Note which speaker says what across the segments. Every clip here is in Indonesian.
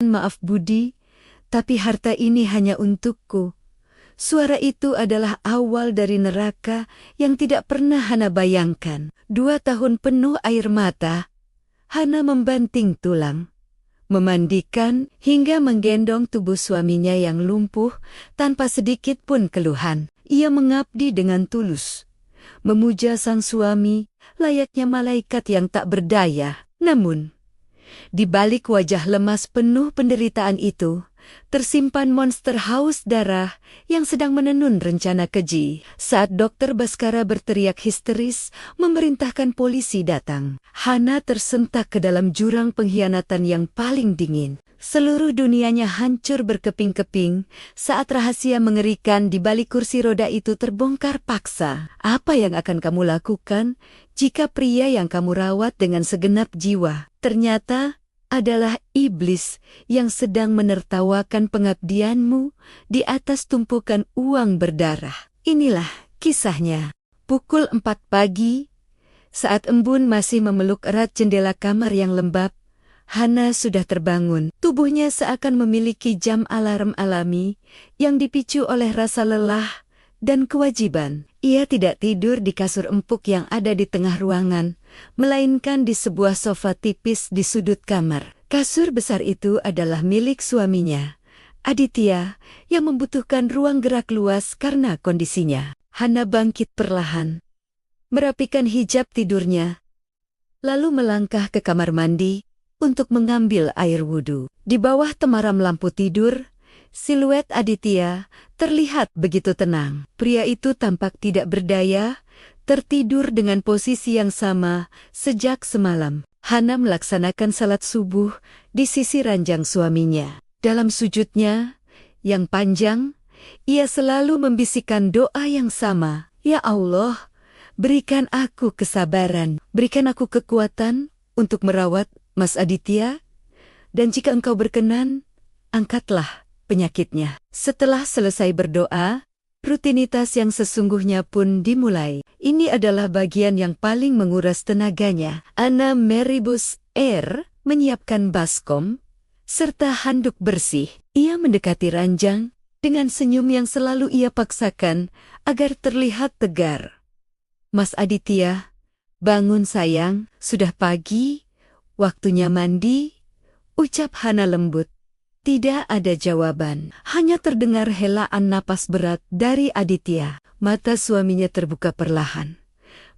Speaker 1: Mohon maaf Budi, tapi harta ini hanya untukku. Suara itu adalah awal dari neraka yang tidak pernah Hana bayangkan. 2 tahun penuh air mata, Hana membanting tulang, memandikan hingga menggendong tubuh suaminya yang lumpuh tanpa sedikit pun keluhan. Ia mengabdi dengan tulus, memuja sang suami layaknya malaikat yang tak berdaya. Namun, di balik wajah lemas penuh penderitaan itu, tersimpan monster haus darah yang sedang menenun rencana keji. Saat Dokter Baskara berteriak histeris memerintahkan polisi datang, Hana tersentak ke dalam jurang pengkhianatan yang paling dingin. Seluruh dunianya hancur berkeping-keping saat rahasia mengerikan di balik kursi roda itu terbongkar paksa. Apa yang akan kamu lakukan jika pria yang kamu rawat dengan segenap jiwa ternyata adalah iblis yang sedang menertawakan pengabdianmu di atas tumpukan uang berdarah? Inilah kisahnya. Pukul 4 pagi, saat embun masih memeluk erat jendela kamar yang lembab, Hana sudah terbangun. Tubuhnya seakan memiliki jam alarm alami yang dipicu oleh rasa lelah dan kewajiban. Ia tidak tidur di kasur empuk yang ada di tengah ruangan, melainkan di sebuah sofa tipis di sudut kamar. Kasur besar itu adalah milik suaminya, Aditya, yang membutuhkan ruang gerak luas karena kondisinya. Hana bangkit perlahan, merapikan hijab tidurnya, lalu melangkah ke kamar mandi untuk mengambil air wudhu. Di bawah temaram lampu tidur, siluet Aditya terlihat begitu tenang. Pria itu tampak tidak berdaya, tertidur dengan posisi yang sama sejak semalam. Hana melaksanakan salat subuh di sisi ranjang suaminya. Dalam sujudnya yang panjang, ia selalu membisikkan doa yang sama. Ya Allah, berikan aku kesabaran, berikan aku kekuatan untuk merawat Mas Aditya, dan jika engkau berkenan, angkatlah penyakitnya. Setelah selesai berdoa, rutinitas yang sesungguhnya pun dimulai. Ini adalah bagian yang paling menguras tenaganya. Anna Meribus menyiapkan baskom serta handuk bersih. Ia mendekati ranjang dengan senyum yang selalu ia paksakan agar terlihat tegar. Mas Aditya, bangun sayang, sudah pagi. Waktunya mandi, ucap Hana lembut. Tidak ada jawaban, hanya terdengar helaan napas berat dari Aditya. Mata suaminya terbuka perlahan,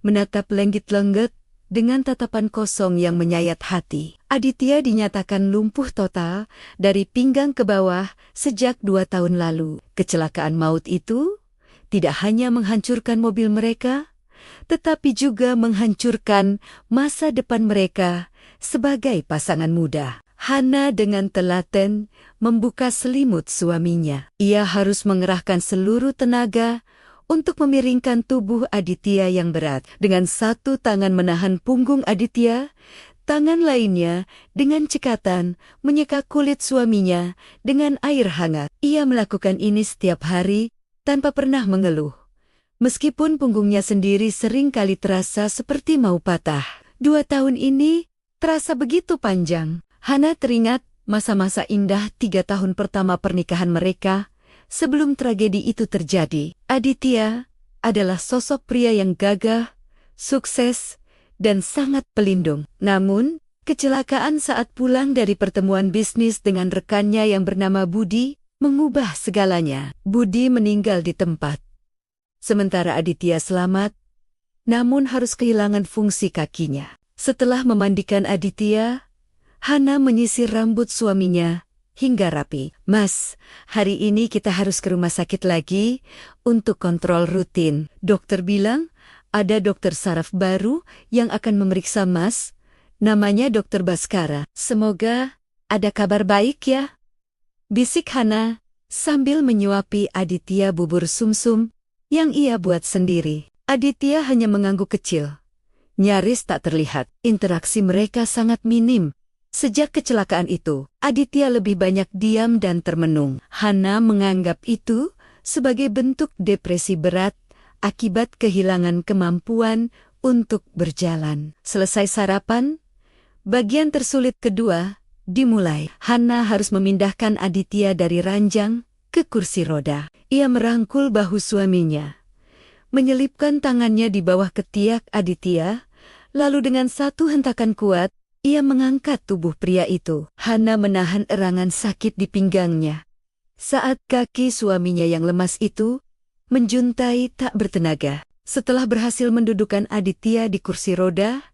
Speaker 1: menatap lenggit-lenggit dengan tatapan kosong yang menyayat hati. Aditya dinyatakan lumpuh total dari pinggang ke bawah sejak 2 tahun lalu. Kecelakaan maut itu tidak hanya menghancurkan mobil mereka, tetapi juga menghancurkan masa depan mereka sebagai pasangan muda. Hana dengan telaten membuka selimut suaminya. Ia harus mengerahkan seluruh tenaga untuk memiringkan tubuh Aditya yang berat. Dengan satu tangan menahan punggung Aditya, tangan lainnya dengan cekatan menyeka kulit suaminya dengan air hangat. Ia melakukan ini setiap hari tanpa pernah mengeluh. Meskipun punggungnya sendiri sering kali terasa seperti mau patah. 2 tahun ini terasa begitu panjang. Hana teringat masa-masa indah 3 tahun pertama pernikahan mereka sebelum tragedi itu terjadi. Aditya adalah sosok pria yang gagah, sukses, dan sangat pelindung. Namun, kecelakaan saat pulang dari pertemuan bisnis dengan rekannya yang bernama Budi mengubah segalanya. Budi meninggal di tempat, sementara Aditya selamat, namun harus kehilangan fungsi kakinya. Setelah memandikan Aditya, Hana menyisir rambut suaminya hingga rapi. Mas, hari ini kita harus ke rumah sakit lagi untuk kontrol rutin. Dokter bilang ada dokter saraf baru yang akan memeriksa Mas. Namanya Dokter Baskara. Semoga ada kabar baik ya, bisik Hana sambil menyuapi Aditya bubur sumsum yang ia buat sendiri. Aditya hanya mengangguk kecil, nyaris tak terlihat. Interaksi mereka sangat minim. Sejak kecelakaan itu, Aditya lebih banyak diam dan termenung. Hana menganggap itu sebagai bentuk depresi berat akibat kehilangan kemampuan untuk berjalan. Selesai sarapan, bagian tersulit kedua Dimulai. Hana harus memindahkan Aditya dari ranjang ke kursi roda. Ia merangkul bahu suaminya, menyelipkan tangannya di bawah ketiak Aditya, lalu dengan satu hentakan kuat, ia mengangkat tubuh pria itu. Hana menahan erangan sakit di pinggangnya saat kaki suaminya yang lemas itu menjuntai tak bertenaga. Setelah berhasil mendudukkan Aditya di kursi roda,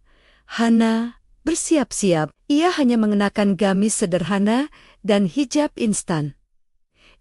Speaker 1: Hana bersiap-siap. Ia hanya mengenakan gamis sederhana dan hijab instan.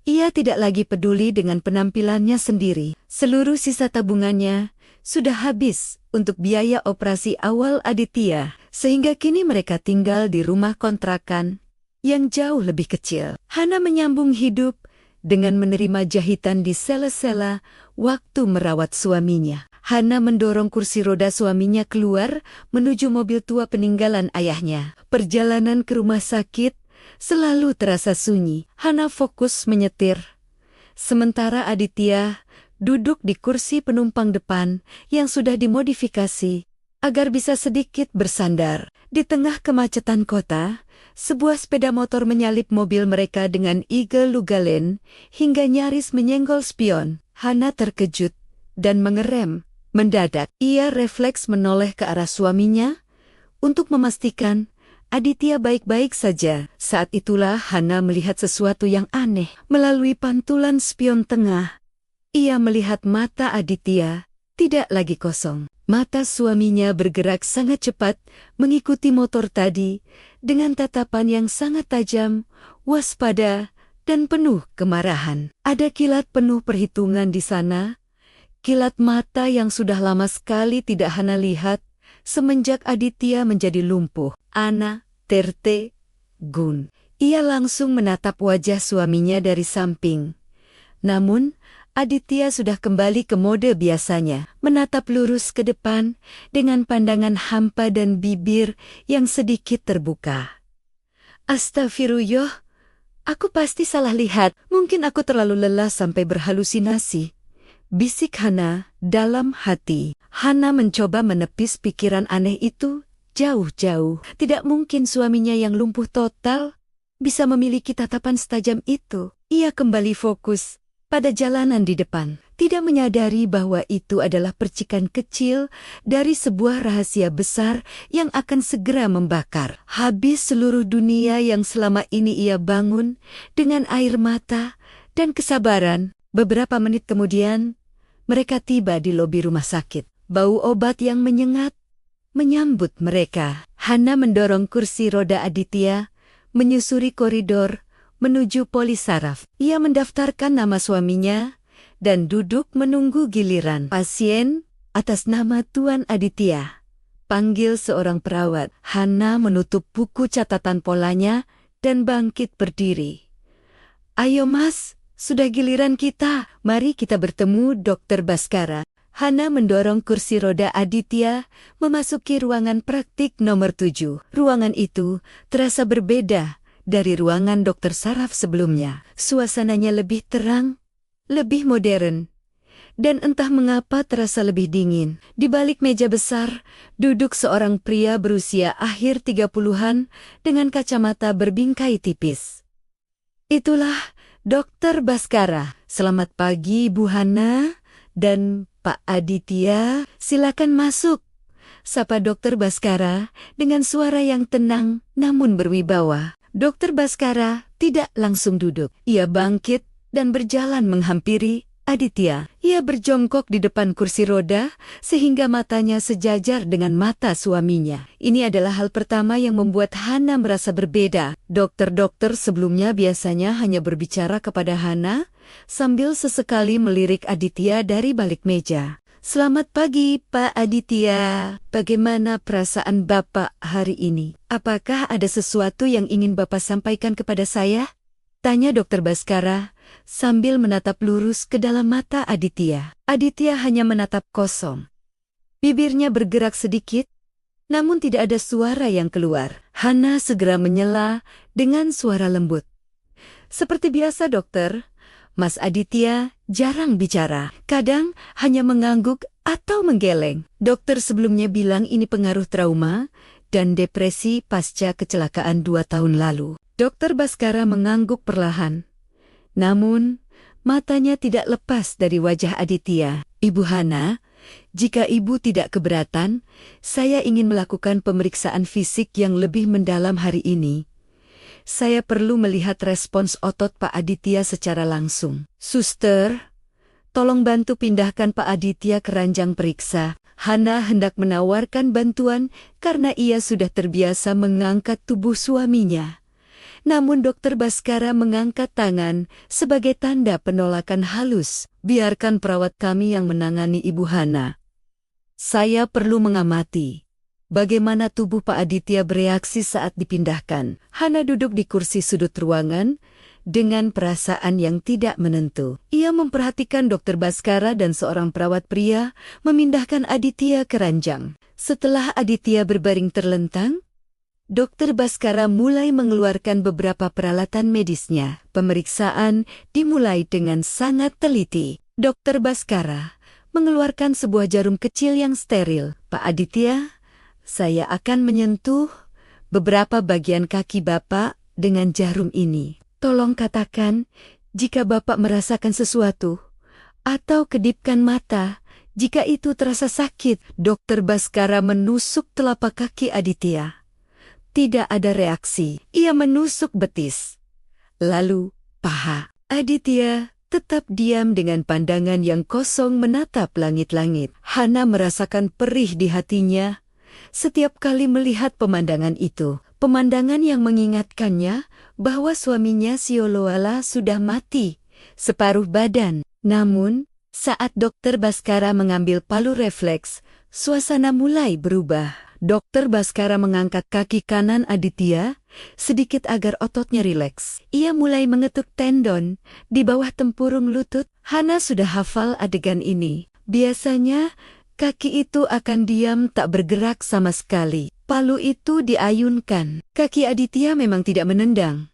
Speaker 1: Ia tidak lagi peduli dengan penampilannya sendiri. Seluruh sisa tabungannya sudah habis untuk biaya operasi awal Aditya, sehingga kini mereka tinggal di rumah kontrakan yang jauh lebih kecil. Hana menyambung hidup dengan menerima jahitan di sela-sela waktu merawat suaminya. Hana mendorong kursi roda suaminya keluar menuju mobil tua peninggalan ayahnya. Perjalanan ke rumah sakit selalu terasa sunyi. Hana fokus menyetir, sementara Aditya duduk di kursi penumpang depan yang sudah dimodifikasi agar bisa sedikit bersandar. Di tengah kemacetan kota, sebuah sepeda motor menyalip mobil mereka dengan Eagle Lugalen hingga nyaris menyenggol spion. Hana terkejut dan mengerem. Mendadak, ia refleks menoleh ke arah suaminya untuk memastikan Aditya baik-baik saja. Saat itulah Hana melihat sesuatu yang aneh. Melalui pantulan spion tengah, ia melihat mata Aditya tidak lagi kosong. Mata suaminya bergerak sangat cepat mengikuti motor tadi dengan tatapan yang sangat tajam, waspada, dan penuh kemarahan. Ada kilat penuh perhitungan di sana, kilat mata yang sudah lama sekali tidak Hana lihat semenjak Aditya menjadi lumpuh. Ana Terte Gun. Ia langsung menatap wajah suaminya dari samping. Namun, Aditya sudah kembali ke mode biasanya, menatap lurus ke depan dengan pandangan hampa dan bibir yang sedikit terbuka. Astagfirullah, aku pasti salah lihat. Mungkin aku terlalu lelah sampai berhalusinasi, bisik Hana dalam hati. Hana mencoba menepis pikiran aneh itu jauh-jauh. Tidak mungkin suaminya yang lumpuh total bisa memiliki tatapan setajam itu. Ia kembali fokus pada jalanan di depan, tidak menyadari bahwa itu adalah percikan kecil dari sebuah rahasia besar yang akan segera membakar habis seluruh dunia yang selama ini ia bangun dengan air mata dan kesabaran. Beberapa menit kemudian, mereka tiba di lobi rumah sakit. Bau obat yang menyengat menyambut mereka. Hana mendorong kursi roda Aditya, menyusuri koridor menuju polisaraf. Ia mendaftarkan nama suaminya dan duduk menunggu giliran. Pasien atas nama Tuan Aditya, panggil seorang perawat. Hana menutup buku catatan polanya dan bangkit berdiri. Ayo mas, sudah giliran kita. Mari kita bertemu Dokter Baskara. Hana mendorong kursi roda Aditya memasuki ruangan praktik nomor 7. Ruangan itu terasa berbeda dari ruangan dokter saraf sebelumnya. Suasananya lebih terang, lebih modern, dan entah mengapa terasa lebih dingin. Di balik meja besar, duduk seorang pria berusia akhir 30-an dengan kacamata berbingkai tipis. Itulah Dokter Baskara. Selamat pagi Bu Hana dan Pak Aditya, silakan masuk, sapa Dokter Baskara dengan suara yang tenang namun berwibawa. Dokter Baskara tidak langsung duduk. Ia bangkit dan berjalan menghampiri Aditya. Ia berjongkok di depan kursi roda sehingga matanya sejajar dengan mata suaminya. Ini adalah hal pertama yang membuat Hana merasa berbeda. Dokter-dokter sebelumnya biasanya hanya berbicara kepada Hana sambil sesekali melirik Aditya dari balik meja. Selamat pagi, Pak Aditya. Bagaimana perasaan Bapak hari ini? Apakah ada sesuatu yang ingin Bapak sampaikan kepada saya? Tanya Dokter Baskara sambil menatap lurus ke dalam mata Aditya. Aditya hanya menatap kosong. Bibirnya bergerak sedikit, namun tidak ada suara yang keluar. Hana segera menyela dengan suara lembut. Seperti biasa, dokter. Mas Aditya jarang bicara, kadang hanya mengangguk atau menggeleng. Dokter sebelumnya bilang ini pengaruh trauma dan depresi pasca kecelakaan 2 tahun lalu. Dokter Baskara mengangguk perlahan. Namun, matanya tidak lepas dari wajah Aditya. Ibu Hana, jika ibu tidak keberatan, saya ingin melakukan pemeriksaan fisik yang lebih mendalam hari ini. Saya perlu melihat respons otot Pak Aditya secara langsung. Suster, tolong bantu pindahkan Pak Aditya ke ranjang periksa. Hana hendak menawarkan bantuan karena ia sudah terbiasa mengangkat tubuh suaminya. Namun Dokter Baskara mengangkat tangan sebagai tanda penolakan halus. Biarkan perawat kami yang menangani Ibu Hana. Saya perlu mengamati bagaimana tubuh Pak Aditya bereaksi saat dipindahkan. Hana duduk di kursi sudut ruangan dengan perasaan yang tidak menentu. Ia memperhatikan Dokter Baskara dan seorang perawat pria memindahkan Aditya ke ranjang. Setelah Aditya berbaring terlentang, Dokter Baskara mulai mengeluarkan beberapa peralatan medisnya. Pemeriksaan dimulai dengan sangat teliti. Dokter Baskara mengeluarkan sebuah jarum kecil yang steril. Pak Aditya, saya akan menyentuh beberapa bagian kaki Bapak dengan jarum ini. Tolong katakan jika Bapak merasakan sesuatu, atau kedipkan mata jika itu terasa sakit. Dokter Baskara menusuk telapak kaki Aditya. Tidak ada reaksi. Ia menusuk betis. Lalu, paha. Aditya tetap diam dengan pandangan yang kosong menatap langit-langit. Hana merasakan perih di hatinya setiap kali melihat pemandangan itu. Pemandangan yang mengingatkannya bahwa suaminya Sioloala sudah mati, separuh badan. Namun, saat Dokter Baskara mengambil palu refleks, suasana mulai berubah. Dokter Baskara mengangkat kaki kanan Aditya sedikit agar ototnya rileks. Ia mulai mengetuk tendon di bawah tempurung lutut. Hana sudah hafal adegan ini. Biasanya, kaki itu akan diam tak bergerak sama sekali. Palu itu diayunkan. Kaki Aditya memang tidak menendang.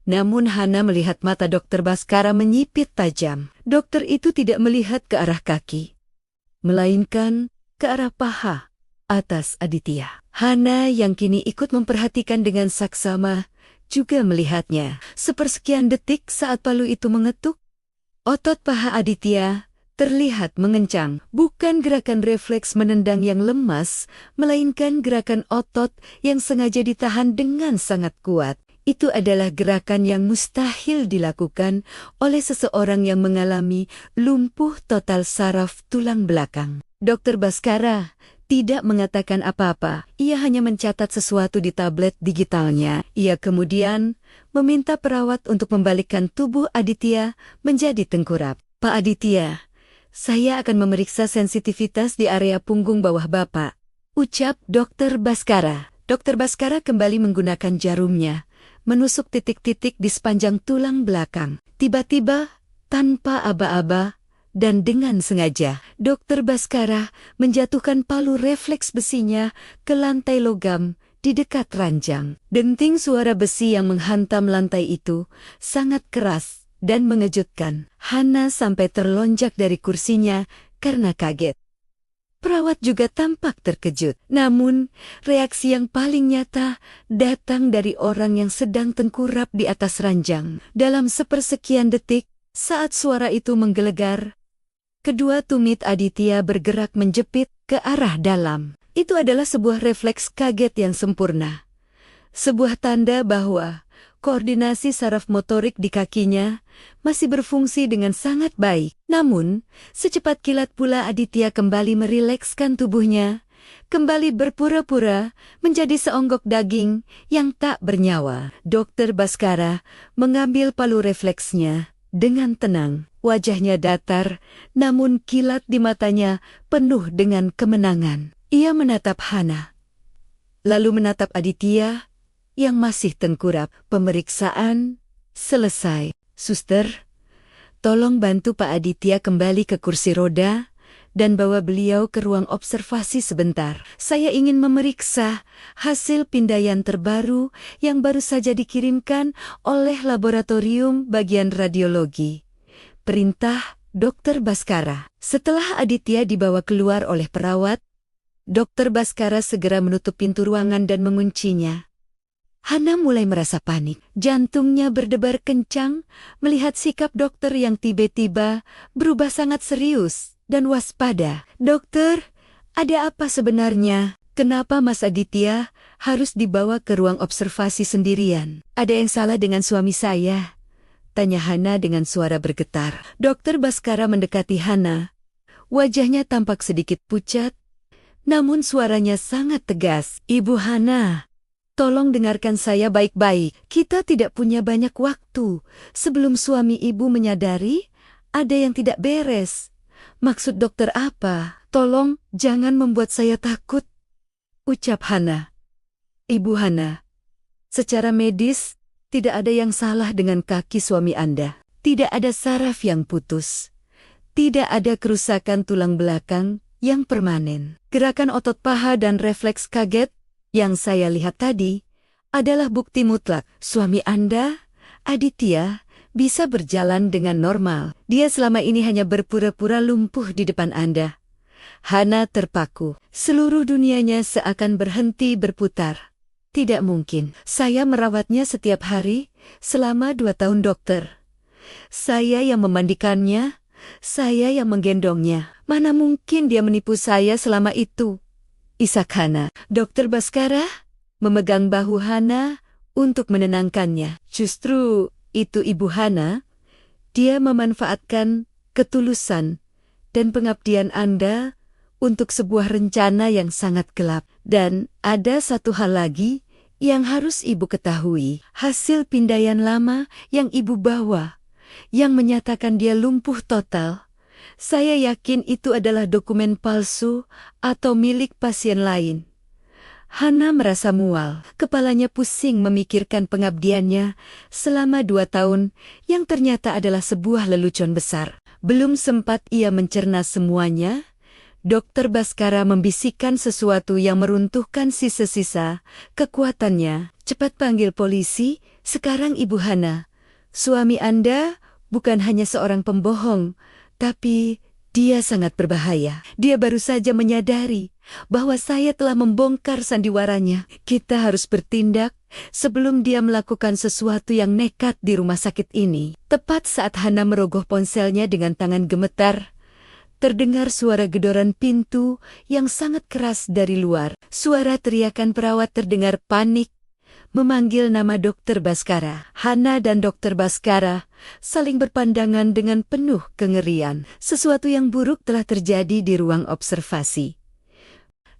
Speaker 1: Namun Hana melihat mata Dokter Baskara menyipit tajam. Dokter itu tidak melihat ke arah kaki, melainkan ke arah paha atas Aditya. Hana yang kini ikut memperhatikan dengan saksama juga melihatnya. Sepersekian detik saat palu itu mengetuk, otot paha Aditya terlihat mengencang. Bukan gerakan refleks menendang yang lemas, melainkan gerakan otot yang sengaja ditahan dengan sangat kuat. Itu adalah gerakan yang mustahil dilakukan oleh seseorang yang mengalami lumpuh total saraf tulang belakang. Dokter Baskara tidak mengatakan apa-apa. Ia hanya mencatat sesuatu di tablet digitalnya. Ia kemudian meminta perawat untuk membalikkan tubuh Aditya menjadi tengkurap. Pak Aditya, saya akan memeriksa sensitivitas di area punggung bawah Bapak, ucap Dokter Baskara. Dokter Baskara kembali menggunakan jarumnya, menusuk titik-titik di sepanjang tulang belakang. Tiba-tiba, tanpa aba-aba, dan dengan sengaja, Dokter Baskara menjatuhkan palu refleks besinya ke lantai logam di dekat ranjang. Denting suara besi yang menghantam lantai itu sangat keras dan mengejutkan. Hana sampai terlonjak dari kursinya karena kaget. Perawat juga tampak terkejut. Namun, reaksi yang paling nyata datang dari orang yang sedang tengkurap di atas ranjang. Dalam sepersekian detik, saat suara itu menggelegar, kedua tumit Aditya bergerak menjepit ke arah dalam. Itu adalah sebuah refleks kaget yang sempurna. Sebuah tanda bahwa koordinasi saraf motorik di kakinya masih berfungsi dengan sangat baik. Namun, secepat kilat pula Aditya kembali merilekskan tubuhnya, kembali berpura-pura menjadi seonggok daging yang tak bernyawa. Dokter Baskara mengambil palu refleksnya dengan tenang. Wajahnya datar, namun kilat di matanya penuh dengan kemenangan. Ia menatap Hana, lalu menatap Aditya yang masih tengkurap. Pemeriksaan selesai. Suster, tolong bantu Pak Aditya kembali ke kursi roda dan bawa beliau ke ruang observasi sebentar. Saya ingin memeriksa hasil pindaian terbaru yang baru saja dikirimkan oleh laboratorium bagian radiologi. Perintah Dokter Baskara. Setelah Aditya dibawa keluar oleh perawat, Dokter Baskara segera menutup pintu ruangan dan menguncinya. Hana mulai merasa panik. Jantungnya berdebar kencang melihat sikap dokter yang tiba-tiba berubah sangat serius dan waspada. "Dokter, ada apa sebenarnya? Kenapa Mas Aditya harus dibawa ke ruang observasi sendirian? Ada yang salah dengan suami saya?" tanya Hana dengan suara bergetar. Dokter Baskara mendekati Hana. Wajahnya tampak sedikit pucat, namun suaranya sangat tegas. "Ibu Hana, tolong dengarkan saya baik-baik. Kita tidak punya banyak waktu. Sebelum suami ibu menyadari, ada yang tidak beres." "Maksud dokter apa? Tolong jangan membuat saya takut," ucap Hana. "Ibu Hana, secara medis tidak ada yang salah dengan kaki suami Anda. Tidak ada saraf yang putus. Tidak ada kerusakan tulang belakang yang permanen. Gerakan otot paha dan refleks kaget yang saya lihat tadi adalah bukti mutlak suami Anda, Aditya, bisa berjalan dengan normal. Dia selama ini hanya berpura-pura lumpuh di depan Anda." Hana terpaku. Seluruh dunianya seakan berhenti berputar. "Tidak mungkin. Saya merawatnya setiap hari selama 2 tahun, dokter. Saya yang memandikannya, saya yang menggendongnya. Mana mungkin dia menipu saya selama itu?" isak Hana. Dokter Baskara memegang bahu Hana untuk menenangkannya. "Justru itu Ibu Hana, dia memanfaatkan ketulusan dan pengabdian Anda untuk sebuah rencana yang sangat gelap. Dan ada satu hal lagi yang harus Ibu ketahui. Hasil pindaian lama yang Ibu bawa, yang menyatakan dia lumpuh total, saya yakin itu adalah dokumen palsu atau milik pasien lain." Hana merasa mual. Kepalanya pusing memikirkan pengabdiannya selama 2 tahun yang ternyata adalah sebuah lelucon besar. Belum sempat ia mencerna semuanya, Dokter Baskara membisikkan sesuatu yang meruntuhkan sisa-sisa kekuatannya. "Cepat panggil polisi sekarang, Ibu Hana. Suami Anda bukan hanya seorang pembohong, tapi dia sangat berbahaya. Dia baru saja menyadari bahwa saya telah membongkar sandiwaranya. Kita harus bertindak sebelum dia melakukan sesuatu yang nekat di rumah sakit ini." Tepat saat Hana merogoh ponselnya dengan tangan gemetar, terdengar suara gedoran pintu yang sangat keras dari luar. Suara teriakan perawat terdengar panik, memanggil nama Dokter Baskara. Hana dan Dokter Baskara saling berpandangan dengan penuh kengerian. Sesuatu yang buruk telah terjadi di ruang observasi.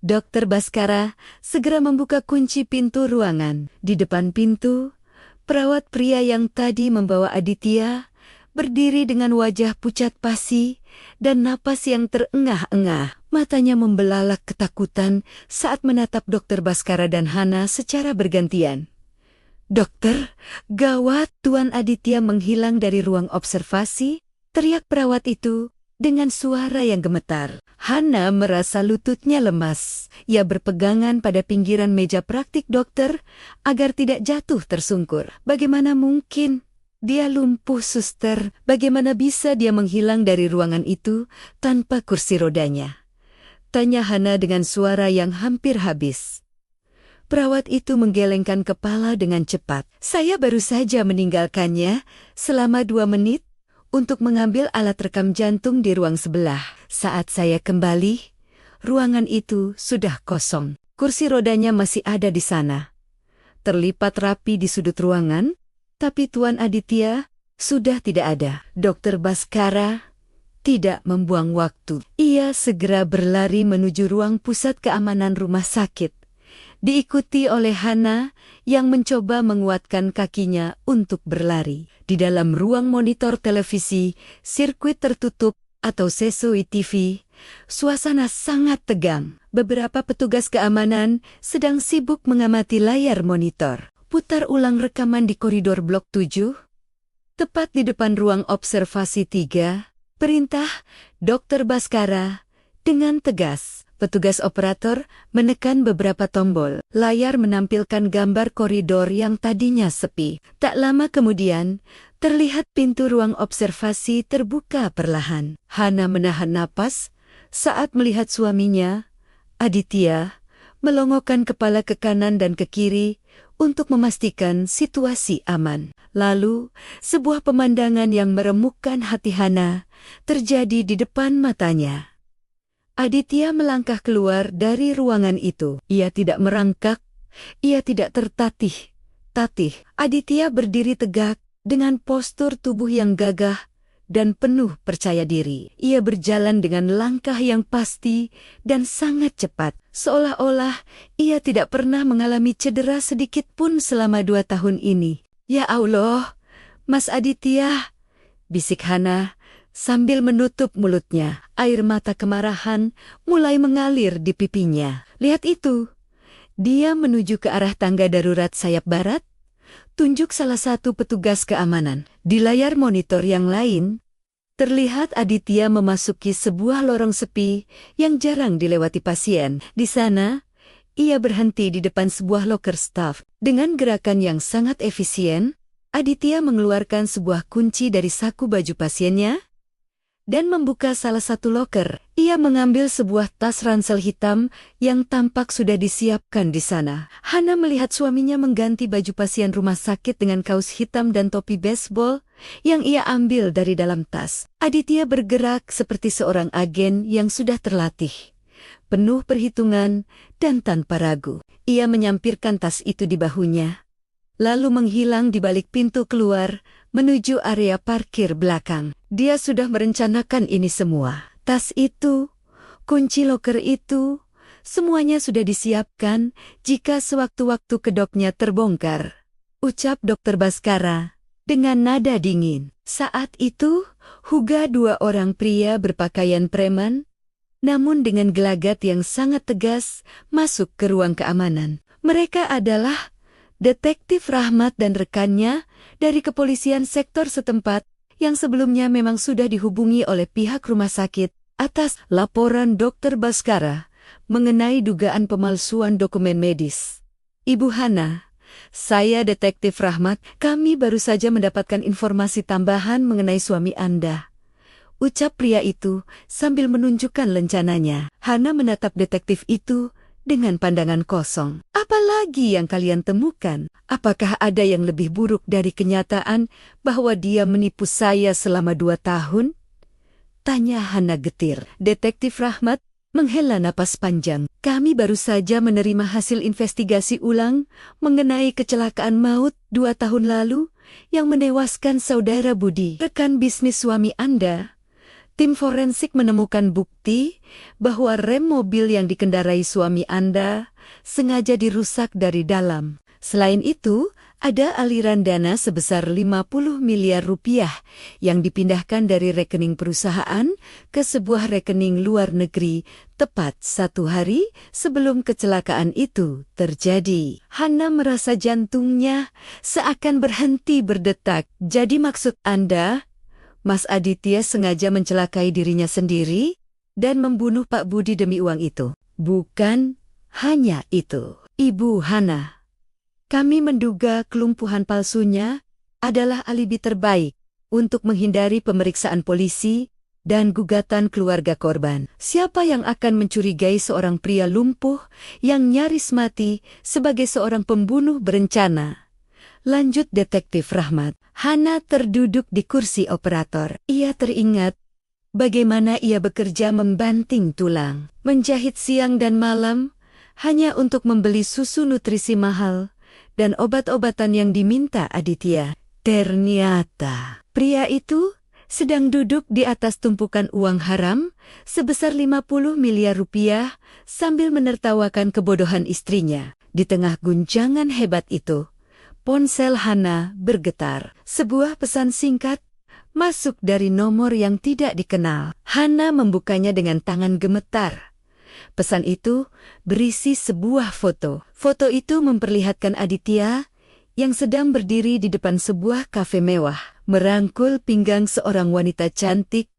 Speaker 1: Dokter Baskara segera membuka kunci pintu ruangan. Di depan pintu, perawat pria yang tadi membawa Aditya berdiri dengan wajah pucat pasi dan napas yang terengah-engah. Matanya membelalak ketakutan saat menatap Dokter Baskara dan Hana secara bergantian. "Dokter, gawat, Tuan Aditya menghilang dari ruang observasi," teriak perawat itu dengan suara yang gemetar. Hana merasa lututnya lemas. Ia berpegangan pada pinggiran meja praktik dokter agar tidak jatuh tersungkur. "Bagaimana mungkin? Dia lumpuh, suster. Bagaimana bisa dia menghilang dari ruangan itu tanpa kursi rodanya?" tanya Hana dengan suara yang hampir habis. Perawat itu menggelengkan kepala dengan cepat. "Saya baru saja meninggalkannya selama 2 menit untuk mengambil alat rekam jantung di ruang sebelah. Saat saya kembali, ruangan itu sudah kosong. Kursi rodanya masih ada di sana, terlipat rapi di sudut ruangan, tapi Tuan Aditya sudah tidak ada." Dokter Baskara tidak membuang waktu. Ia segera berlari menuju ruang pusat keamanan rumah sakit, diikuti oleh Hana yang mencoba menguatkan kakinya untuk berlari. Di dalam ruang monitor televisi, sirkuit tertutup atau CCTV, suasana sangat tegang. Beberapa petugas keamanan sedang sibuk mengamati layar monitor. Putar ulang rekaman di koridor blok 7. Tepat di depan ruang observasi 3, perintah Dokter Baskara dengan tegas. Petugas operator menekan beberapa tombol. Layar menampilkan gambar koridor yang tadinya sepi. Tak lama kemudian, terlihat pintu ruang observasi terbuka perlahan. Hana menahan napas saat melihat suaminya, Aditya melongokkan kepala ke kanan dan ke kiri untuk memastikan situasi aman. Lalu, sebuah pemandangan yang meremukkan hati Hana terjadi di depan matanya. Aditya melangkah keluar dari ruangan itu. Ia tidak merangkak, ia tidak tertatih-tatih. Aditya berdiri tegak dengan postur tubuh yang gagah dan penuh percaya diri. Ia berjalan dengan langkah yang pasti dan sangat cepat, seolah-olah ia tidak pernah mengalami cedera sedikit pun selama 2 tahun ini. "Ya Allah, Mas Aditya," bisik Hana sambil menutup mulutnya. Air mata kemarahan mulai mengalir di pipinya. "Lihat itu." Dia menuju ke arah tangga darurat sayap barat, tunjuk salah satu petugas keamanan. Di layar monitor yang lain, terlihat Aditya memasuki sebuah lorong sepi yang jarang dilewati pasien. Di sana, ia berhenti di depan sebuah loker staff. Dengan gerakan yang sangat efisien, Aditya mengeluarkan sebuah kunci dari saku baju pasiennya dan membuka salah satu loker. Ia mengambil sebuah tas ransel hitam yang tampak sudah disiapkan di sana. Hana melihat suaminya mengganti baju pasien rumah sakit dengan kaos hitam dan topi baseball yang ia ambil dari dalam tas. Aditya bergerak seperti seorang agen yang sudah terlatih, penuh perhitungan dan tanpa ragu. Ia menyampirkan tas itu di bahunya, lalu menghilang di balik pintu keluar menuju area parkir belakang. Dia sudah merencanakan ini semua. Tas itu, kunci loker itu, semuanya sudah disiapkan jika sewaktu-waktu kedoknya terbongkar, ucap Dr. Baskara dengan nada dingin. Saat itu, Huga 2 orang pria berpakaian preman, namun dengan gelagat yang sangat tegas, masuk ke ruang keamanan. Mereka adalah Detektif Rahmat dan rekannya dari kepolisian sektor setempat yang sebelumnya memang sudah dihubungi oleh pihak rumah sakit atas laporan Dr. Baskara mengenai dugaan pemalsuan dokumen medis. "Ibu Hana, saya Detektif Rahmat. Kami baru saja mendapatkan informasi tambahan mengenai suami Anda," ucap pria itu sambil menunjukkan lencananya. Hana menatap detektif itu dengan pandangan kosong. "Apa lagi yang kalian temukan? Apakah ada yang lebih buruk dari kenyataan bahwa dia menipu saya selama 2 tahun?" tanya Hana getir. Detektif Rahmat menghela napas panjang. "Kami baru saja menerima hasil investigasi ulang mengenai kecelakaan maut 2 tahun lalu yang menewaskan saudara Budi, rekan bisnis suami Anda. Tim forensik menemukan bukti bahwa rem mobil yang dikendarai suami Anda sengaja dirusak dari dalam. Selain itu, ada aliran dana sebesar 50 miliar rupiah yang dipindahkan dari rekening perusahaan ke sebuah rekening luar negeri tepat 1 hari sebelum kecelakaan itu terjadi." Hana merasa jantungnya seakan berhenti berdetak. "Jadi maksud Anda, Mas Aditya sengaja mencelakai dirinya sendiri dan membunuh Pak Budi demi uang itu?" "Bukan hanya itu, Ibu Hana. Kami menduga kelumpuhan palsunya adalah alibi terbaik untuk menghindari pemeriksaan polisi dan gugatan keluarga korban. Siapa yang akan mencurigai seorang pria lumpuh yang nyaris mati sebagai seorang pembunuh berencana?" lanjut Detektif Rahmat. Hana terduduk di kursi operator. Ia teringat bagaimana ia bekerja membanting tulang, menjahit siang dan malam, hanya untuk membeli susu nutrisi mahal dan obat-obatan yang diminta Aditya. Ternyata pria itu sedang duduk di atas tumpukan uang haram sebesar 50 miliar rupiah sambil menertawakan kebodohan istrinya. Di tengah guncangan hebat itu, ponsel Hana bergetar. Sebuah pesan singkat masuk dari nomor yang tidak dikenal. Hana membukanya dengan tangan gemetar. Pesan itu berisi sebuah foto. Foto itu memperlihatkan Aditya yang sedang berdiri di depan sebuah kafe mewah, merangkul pinggang seorang wanita cantik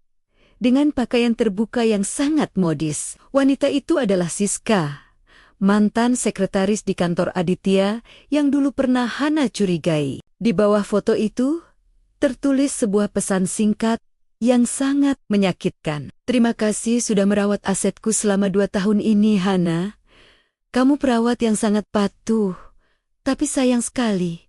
Speaker 1: dengan pakaian terbuka yang sangat modis. Wanita itu adalah Siska, mantan sekretaris di kantor Aditya yang dulu pernah Hana curigai. Di bawah foto itu tertulis sebuah pesan singkat yang sangat menyakitkan. Terima kasih sudah merawat asetku selama 2 tahun ini, Hana. Kamu perawat yang sangat patuh. Tapi sayang sekali,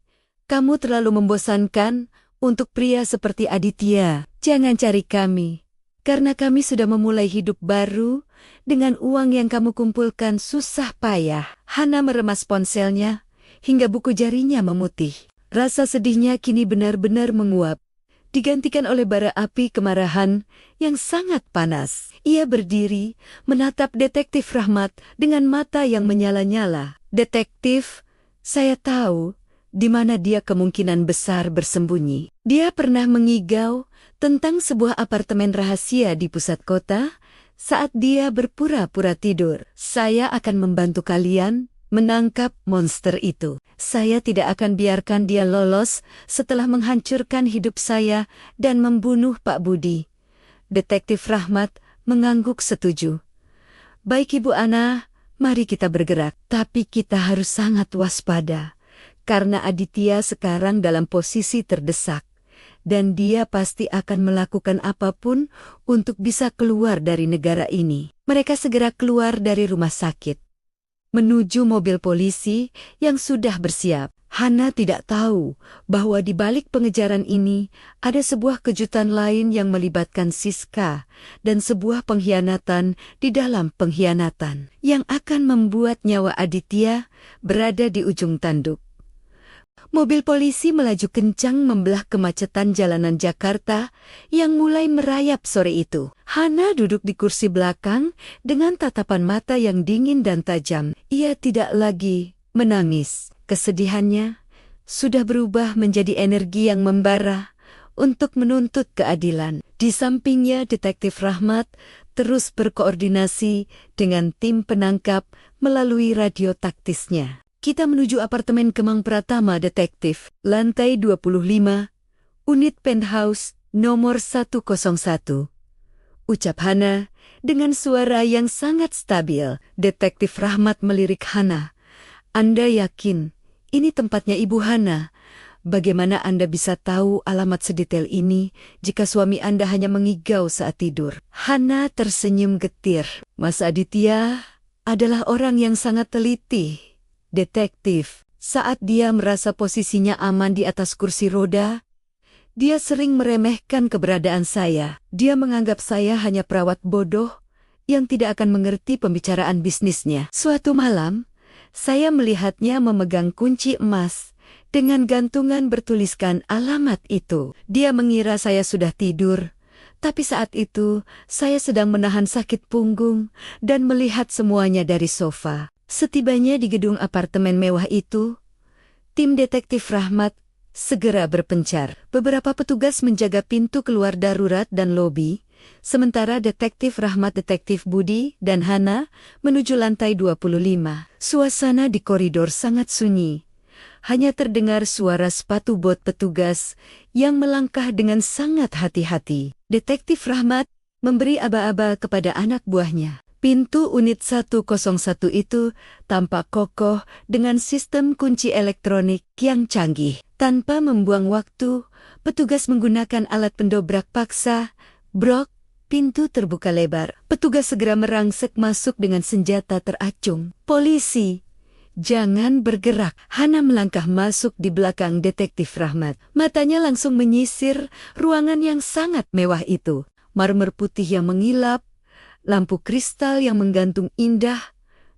Speaker 1: kamu terlalu membosankan untuk pria seperti Aditya. Jangan cari kami, karena kami sudah memulai hidup baru dengan uang yang kamu kumpulkan susah payah. Hana meremas ponselnya hingga buku jarinya memutih. Rasa sedihnya kini benar-benar menguap, digantikan oleh bara api kemarahan yang sangat panas. Ia berdiri, menatap Detektif Rahmat dengan mata yang menyala-nyala. Detektif, saya tahu di mana dia kemungkinan besar bersembunyi. Dia pernah mengigau tentang sebuah apartemen rahasia di pusat kota saat dia berpura-pura tidur. Saya akan membantu kalian menangkap monster itu. Saya tidak akan biarkan dia lolos setelah menghancurkan hidup saya dan membunuh Pak Budi. Detektif Rahmat mengangguk setuju. Baik Ibu Ana, mari kita bergerak. Tapi kita harus sangat waspada, karena Aditya sekarang dalam posisi terdesak. Dan dia pasti akan melakukan apapun untuk bisa keluar dari negara ini. Mereka segera keluar dari rumah sakit, menuju mobil polisi yang sudah bersiap. Hana tidak tahu bahwa di balik pengejaran ini ada sebuah kejutan lain yang melibatkan Siska dan sebuah pengkhianatan di dalam pengkhianatan yang akan membuat nyawa Aditya berada di ujung tanduk. Mobil polisi melaju kencang membelah kemacetan jalanan Jakarta yang mulai merayap sore itu. Hana duduk di kursi belakang dengan tatapan mata yang dingin dan tajam. Ia tidak lagi menangis. Kesedihannya sudah berubah menjadi energi yang membara untuk menuntut keadilan. Di sampingnya Detektif Rahmat terus berkoordinasi dengan tim penangkap melalui radio taktisnya. Kita menuju apartemen Kemang Pratama, Detektif. Lantai 25, unit penthouse nomor 101. Ucap Hana dengan suara yang sangat stabil. Detektif Rahmat melirik Hana. Anda yakin ini tempatnya Ibu Hana? Bagaimana Anda bisa tahu alamat sedetail ini jika suami Anda hanya mengigau saat tidur? Hana tersenyum getir. Mas Aditya adalah orang yang sangat teliti, Detektif. Saat dia merasa posisinya aman di atas kursi roda, dia sering meremehkan keberadaan saya. Dia menganggap saya hanya perawat bodoh yang tidak akan mengerti pembicaraan bisnisnya. Suatu malam, saya melihatnya memegang kunci emas dengan gantungan bertuliskan alamat itu. Dia mengira saya sudah tidur, tapi saat itu saya sedang menahan sakit punggung dan melihat semuanya dari sofa. Setibanya di gedung apartemen mewah itu, tim Detektif Rahmat segera berpencar. Beberapa petugas menjaga pintu keluar darurat dan lobi, sementara Detektif Rahmat, Detektif Budi, dan Hana menuju lantai 25. Suasana di koridor sangat sunyi. Hanya terdengar suara sepatu bot petugas yang melangkah dengan sangat hati-hati. Detektif Rahmat memberi aba-aba kepada anak buahnya. Pintu unit 101 itu tampak kokoh dengan sistem kunci elektronik yang canggih. Tanpa membuang waktu, petugas menggunakan alat pendobrak paksa. Brok, pintu terbuka lebar. Petugas segera merangsek masuk dengan senjata teracung. Polisi, jangan bergerak. Hana melangkah masuk di belakang Detektif Rahmat. Matanya langsung menyisir ruangan yang sangat mewah itu. Marmer putih yang mengilap, lampu kristal yang menggantung indah,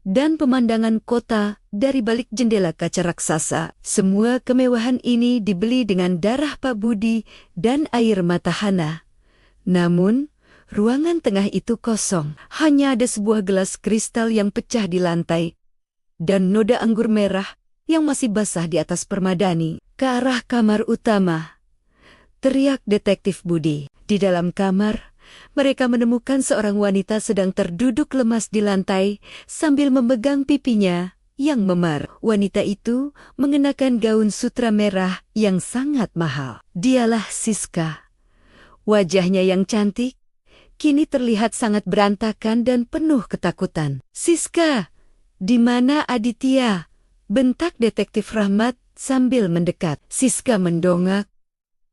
Speaker 1: dan pemandangan kota dari balik jendela kaca raksasa. Semua kemewahan ini dibeli dengan darah Pak Budi dan air mata Hana. Namun, ruangan tengah itu kosong. Hanya ada sebuah gelas kristal yang pecah di lantai, dan noda anggur merah yang masih basah di atas permadani. Ke arah kamar utama, teriak Detektif Budi. Di dalam kamar, mereka menemukan seorang wanita sedang terduduk lemas di lantai sambil memegang pipinya yang memar. Wanita itu mengenakan gaun sutra merah yang sangat mahal. Dialah Siska. Wajahnya yang cantik kini terlihat sangat berantakan dan penuh ketakutan. Siska, di mana Aditya? Bentak Detektif Rahmat sambil mendekat. Siska mendongak,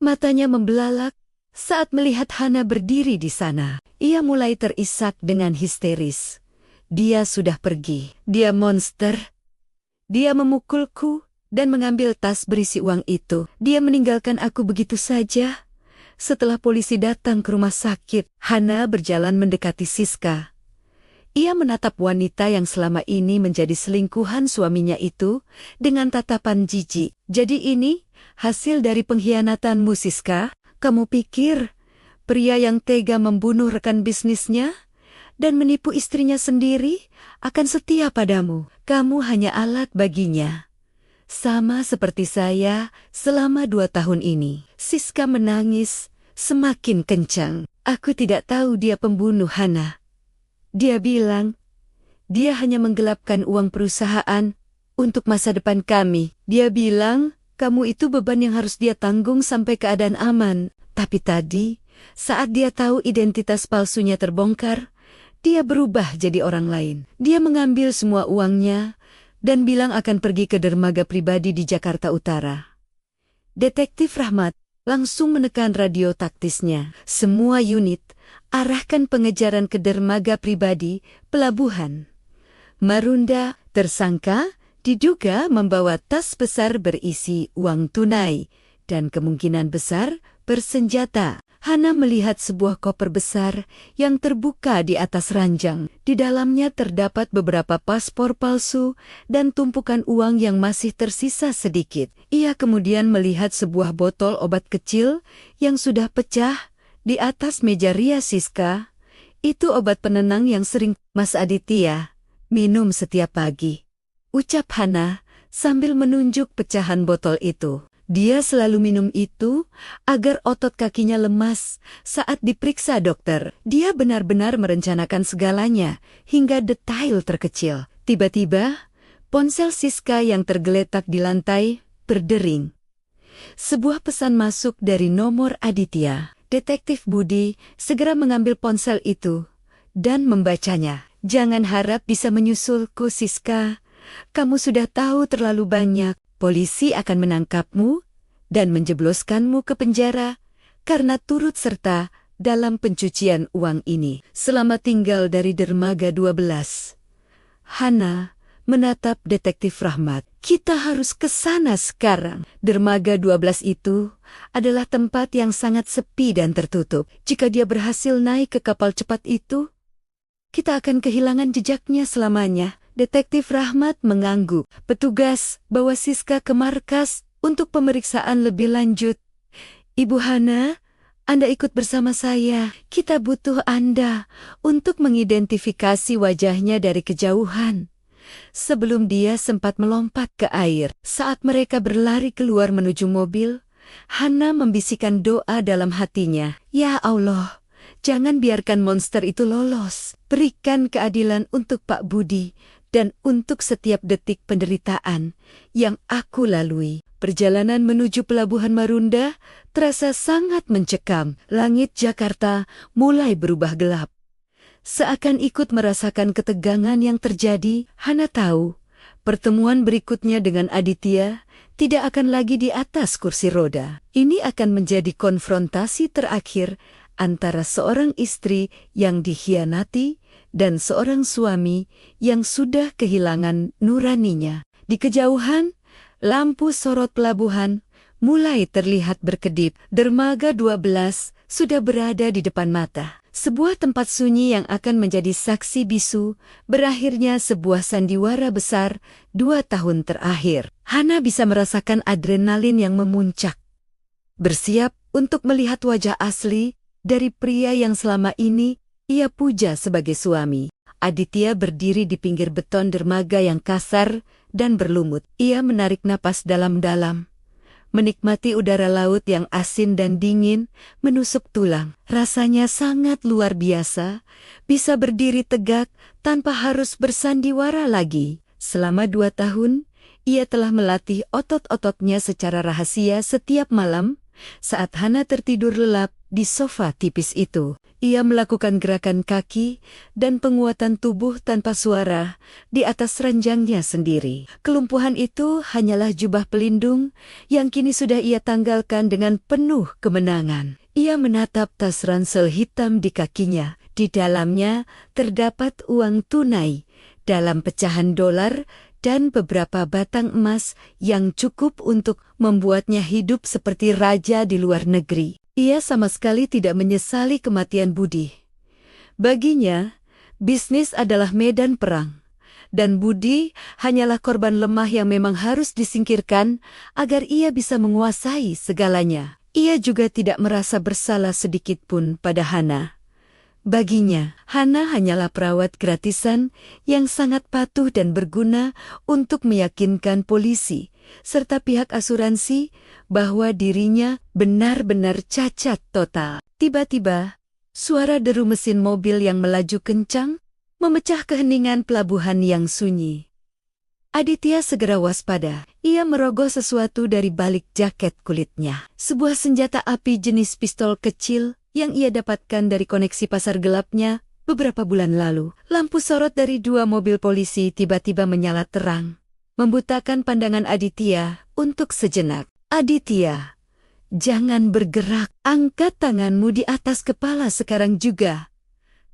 Speaker 1: matanya membelalak Saat melihat Hana berdiri di sana, ia mulai terisak dengan histeris. Dia sudah pergi. Dia monster. Dia memukulku dan mengambil tas berisi uang itu. Dia meninggalkan aku begitu saja. Setelah polisi datang ke rumah sakit, Hana berjalan mendekati Siska. Ia menatap wanita yang selama ini menjadi selingkuhan suaminya itu dengan tatapan jijik. Jadi ini hasil dari pengkhianatanmu, Siska? Kamu pikir pria yang tega membunuh rekan bisnisnya dan menipu istrinya sendiri akan setia padamu? Kamu hanya alat baginya. Sama seperti saya selama 2 tahun ini. Siska menangis semakin kencang. Aku tidak tahu dia pembunuh, Hana. Dia bilang, dia hanya menggelapkan uang perusahaan untuk masa depan kami. Dia bilang, kamu itu beban yang harus dia tanggung sampai keadaan aman. Tapi tadi, saat dia tahu identitas palsunya terbongkar, dia berubah jadi orang lain. Dia mengambil semua uangnya dan bilang akan pergi ke dermaga pribadi di Jakarta Utara. Detektif Rahmat langsung menekan radio taktisnya. Semua unit arahkan pengejaran ke dermaga pribadi pelabuhan. Marunda, tersangka, diduga membawa tas besar berisi uang tunai dan kemungkinan besar bersenjata. Hana melihat sebuah koper besar yang terbuka di atas ranjang. Di dalamnya terdapat beberapa paspor palsu dan tumpukan uang yang masih tersisa sedikit. Ia kemudian melihat sebuah botol obat kecil yang sudah pecah di atas meja ria Siska. Itu obat penenang yang sering Mas Aditya minum setiap pagi, ucap Hana sambil menunjuk pecahan botol itu. Dia selalu minum itu agar otot kakinya lemas saat diperiksa dokter. Dia benar-benar merencanakan segalanya hingga detail terkecil. Tiba-tiba, ponsel Siska yang tergeletak di lantai berdering. Sebuah pesan masuk dari nomor Aditya. Detektif Budi segera mengambil ponsel itu dan membacanya. Jangan harap bisa menyusulku, Siska. Kamu sudah tahu terlalu banyak. Polisi akan menangkapmu dan menjebloskanmu ke penjara karena turut serta dalam pencucian uang ini. Selamat tinggal dari dermaga 12. Hana menatap Detektif Rahmat. Kita harus ke sana sekarang. Dermaga 12 itu adalah tempat yang sangat sepi dan tertutup. Jika dia berhasil naik ke kapal cepat itu, kita akan kehilangan jejaknya selamanya. Detektif Rahmat mengangguk. Petugas bawa Siska ke markas untuk pemeriksaan lebih lanjut. Ibu Hana, Anda ikut bersama saya. Kita butuh Anda untuk mengidentifikasi wajahnya dari kejauhan. Sebelum dia sempat melompat ke air. Saat mereka berlari keluar menuju mobil, Hana membisikkan doa dalam hatinya. Ya Allah, jangan biarkan monster itu lolos. Berikan keadilan untuk Pak Budi dan untuk setiap detik penderitaan yang aku lalui. Perjalanan menuju pelabuhan Marunda terasa sangat mencekam. Langit Jakarta mulai berubah gelap. Seakan ikut merasakan ketegangan yang terjadi, Hana tahu pertemuan berikutnya dengan Aditya tidak akan lagi di atas kursi roda. Ini akan menjadi konfrontasi terakhir antara seorang istri yang dikhianati dan seorang suami yang sudah kehilangan nuraninya. Di kejauhan, lampu sorot pelabuhan mulai terlihat berkedip. Dermaga 12 sudah berada di depan mata. Sebuah tempat sunyi yang akan menjadi saksi bisu berakhirnya sebuah sandiwara besar 2 tahun terakhir. Hana bisa merasakan adrenalin yang memuncak. Bersiap untuk melihat wajah asli dari pria yang selama ini ia puja sebagai suami. Aditya berdiri di pinggir beton dermaga yang kasar dan berlumut. Ia menarik napas dalam-dalam, menikmati udara laut yang asin dan dingin menusuk tulang. Rasanya sangat luar biasa, bisa berdiri tegak tanpa harus bersandiwara lagi. Selama 2 tahun, ia telah melatih otot-ototnya secara rahasia setiap malam saat Hana tertidur lelap di sofa tipis itu. Ia melakukan gerakan kaki dan penguatan tubuh tanpa suara di atas ranjangnya sendiri. Kelumpuhan itu hanyalah jubah pelindung yang kini sudah ia tanggalkan dengan penuh kemenangan. Ia menatap tas ransel hitam di kakinya. Di dalamnya terdapat uang tunai dalam pecahan dolar dan beberapa batang emas yang cukup untuk membuatnya hidup seperti raja di luar negeri. Ia sama sekali tidak menyesali kematian Budi. Baginya, bisnis adalah medan perang, dan Budi hanyalah korban lemah yang memang harus disingkirkan agar ia bisa menguasai segalanya. Ia juga tidak merasa bersalah sedikit pun pada Hana. Baginya, Hana hanyalah perawat gratisan yang sangat patuh dan berguna untuk meyakinkan polisi serta pihak asuransi bahwa dirinya benar-benar cacat total. Tiba-tiba, suara deru mesin mobil yang melaju kencang memecah keheningan pelabuhan yang sunyi. Aditya segera waspada. Ia merogoh sesuatu dari balik jaket kulitnya. Sebuah senjata api jenis pistol kecil yang ia dapatkan dari koneksi pasar gelapnya beberapa bulan lalu. Lampu sorot dari dua mobil polisi tiba-tiba menyala terang, membutakan pandangan Aditya untuk sejenak. Aditya, jangan bergerak. Angkat tanganmu di atas kepala sekarang juga,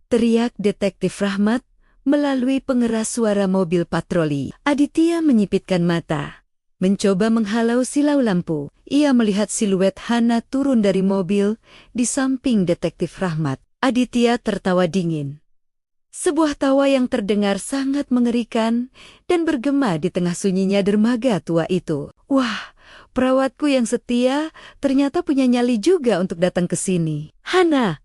Speaker 1: teriak Detektif Rahmat melalui pengeras suara mobil patroli. Aditya menyipitkan mata, mencoba menghalau silau lampu. Ia melihat siluet Hana turun dari mobil di samping Detektif Rahmat. Aditya tertawa dingin. Sebuah tawa yang terdengar sangat mengerikan dan bergema di tengah sunyinya dermaga tua itu. Wah, perawatku yang setia ternyata punya nyali juga untuk datang ke sini. Hana,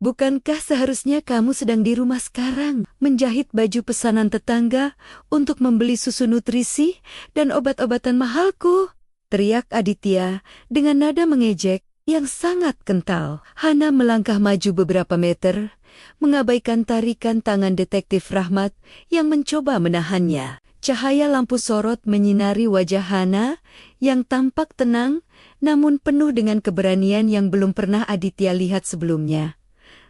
Speaker 1: bukankah seharusnya kamu sedang di rumah sekarang, menjahit baju pesanan tetangga untuk membeli susu nutrisi dan obat-obatan mahalku? Teriak Aditya dengan nada mengejek yang sangat kental. Hana melangkah maju beberapa meter, mengabaikan tarikan tangan Detektif Rahmat yang mencoba menahannya. Cahaya lampu sorot menyinari wajah Hana yang tampak tenang namun penuh dengan keberanian yang belum pernah Aditya lihat sebelumnya.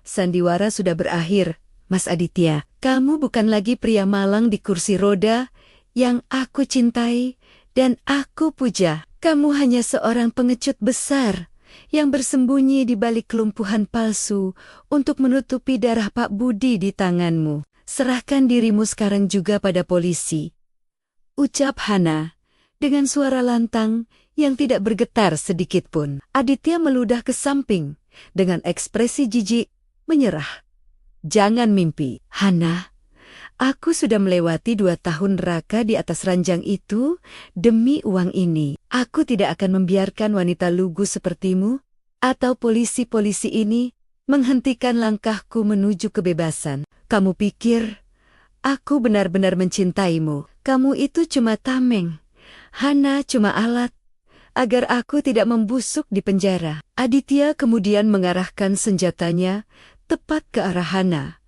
Speaker 1: Sandiwara sudah berakhir, Mas Aditya. Kamu bukan lagi pria malang di kursi roda yang aku cintai dan aku puja. Kamu hanya seorang pengecut besar yang bersembunyi di balik kelumpuhan palsu untuk menutupi darah Pak Budi di tanganmu. Serahkan dirimu sekarang juga pada polisi, ucap Hana dengan suara lantang yang tidak bergetar sedikit pun. Aditya meludah ke samping dengan ekspresi jijik, menyerah. Jangan mimpi, Hana. Aku sudah melewati 2 tahun neraka di atas ranjang itu demi uang ini. Aku tidak akan membiarkan wanita lugu sepertimu atau polisi-polisi ini menghentikan langkahku menuju kebebasan. Kamu pikir aku benar-benar mencintaimu? Kamu itu cuma tameng. Hana cuma alat agar aku tidak membusuk di penjara. Aditya kemudian mengarahkan senjatanya tepat ke arah Hana.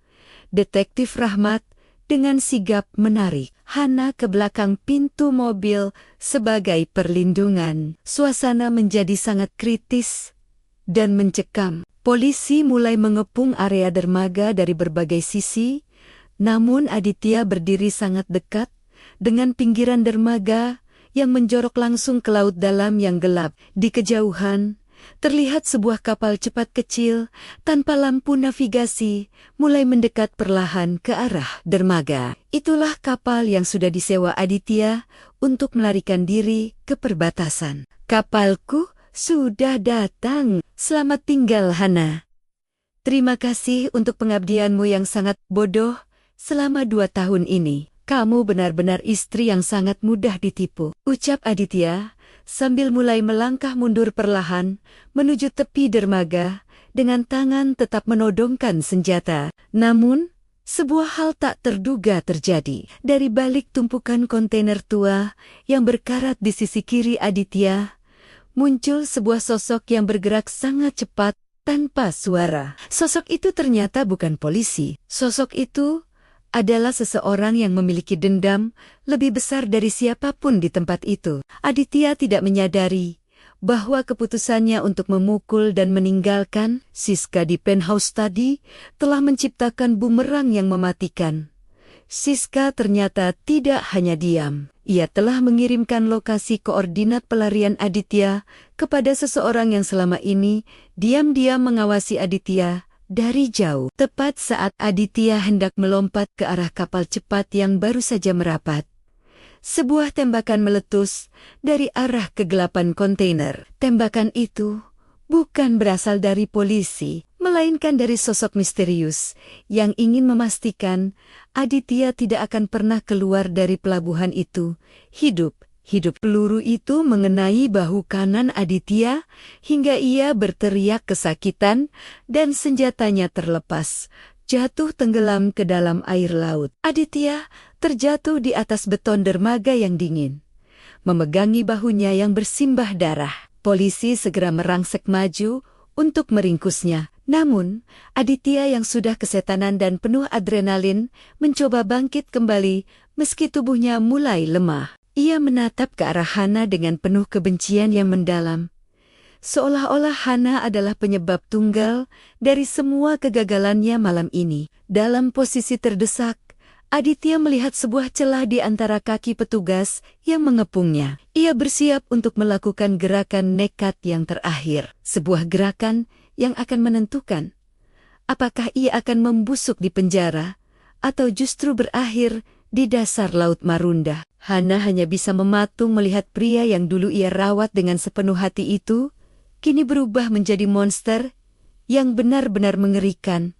Speaker 1: Detektif Rahmat dengan sigap menarik Hana ke belakang pintu mobil sebagai perlindungan. Suasana menjadi sangat kritis dan mencekam. Polisi mulai mengepung area dermaga dari berbagai sisi, namun Aditya berdiri sangat dekat dengan pinggiran dermaga yang menjorok langsung ke laut dalam yang gelap. Di kejauhan, terlihat sebuah kapal cepat kecil tanpa lampu navigasi mulai mendekat perlahan ke arah dermaga. Itulah kapal yang sudah disewa Aditya untuk melarikan diri ke perbatasan. Kapalku sudah datang. Selamat tinggal, Hana. Terima kasih untuk pengabdianmu yang sangat bodoh selama 2 tahun ini. Kamu benar-benar istri yang sangat mudah ditipu, ucap Aditya sambil mulai melangkah mundur perlahan menuju tepi dermaga dengan tangan tetap menodongkan senjata. Namun, sebuah hal tak terduga terjadi. Dari balik tumpukan kontainer tua yang berkarat di sisi kiri Aditya, muncul sebuah sosok yang bergerak sangat cepat tanpa suara. Sosok itu ternyata bukan polisi. Sosok itu adalah seseorang yang memiliki dendam lebih besar dari siapapun di tempat itu. Aditya tidak menyadari bahwa keputusannya untuk memukul dan meninggalkan Siska di penthouse tadi telah menciptakan bumerang yang mematikan. Siska ternyata tidak hanya diam. Ia telah mengirimkan lokasi koordinat pelarian Aditya kepada seseorang yang selama ini diam-diam mengawasi Aditya dari jauh. Tepat saat Aditya hendak melompat ke arah kapal cepat yang baru saja merapat, sebuah tembakan meletus dari arah kegelapan kontainer. Tembakan itu bukan berasal dari polisi, melainkan dari sosok misterius yang ingin memastikan Aditya tidak akan pernah keluar dari pelabuhan itu hidup. Peluru itu mengenai bahu kanan Aditya hingga ia berteriak kesakitan dan senjatanya terlepas, jatuh tenggelam ke dalam air laut. Aditya terjatuh di atas beton dermaga yang dingin, memegangi bahunya yang bersimbah darah. Polisi segera merangsek maju untuk meringkusnya. Namun, Aditya yang sudah kesetanan dan penuh adrenalin mencoba bangkit kembali meski tubuhnya mulai lemah. Ia menatap ke arah Hana dengan penuh kebencian yang mendalam. Seolah-olah Hana adalah penyebab tunggal dari semua kegagalannya malam ini. Dalam posisi terdesak, Aditya melihat sebuah celah di antara kaki petugas yang mengepungnya. Ia bersiap untuk melakukan gerakan nekat yang terakhir. Sebuah gerakan yang akan menentukan apakah ia akan membusuk di penjara atau justru berakhir di dasar Laut Marunda. Hana hanya bisa mematung melihat pria yang dulu ia rawat dengan sepenuh hati itu kini berubah menjadi monster yang benar-benar mengerikan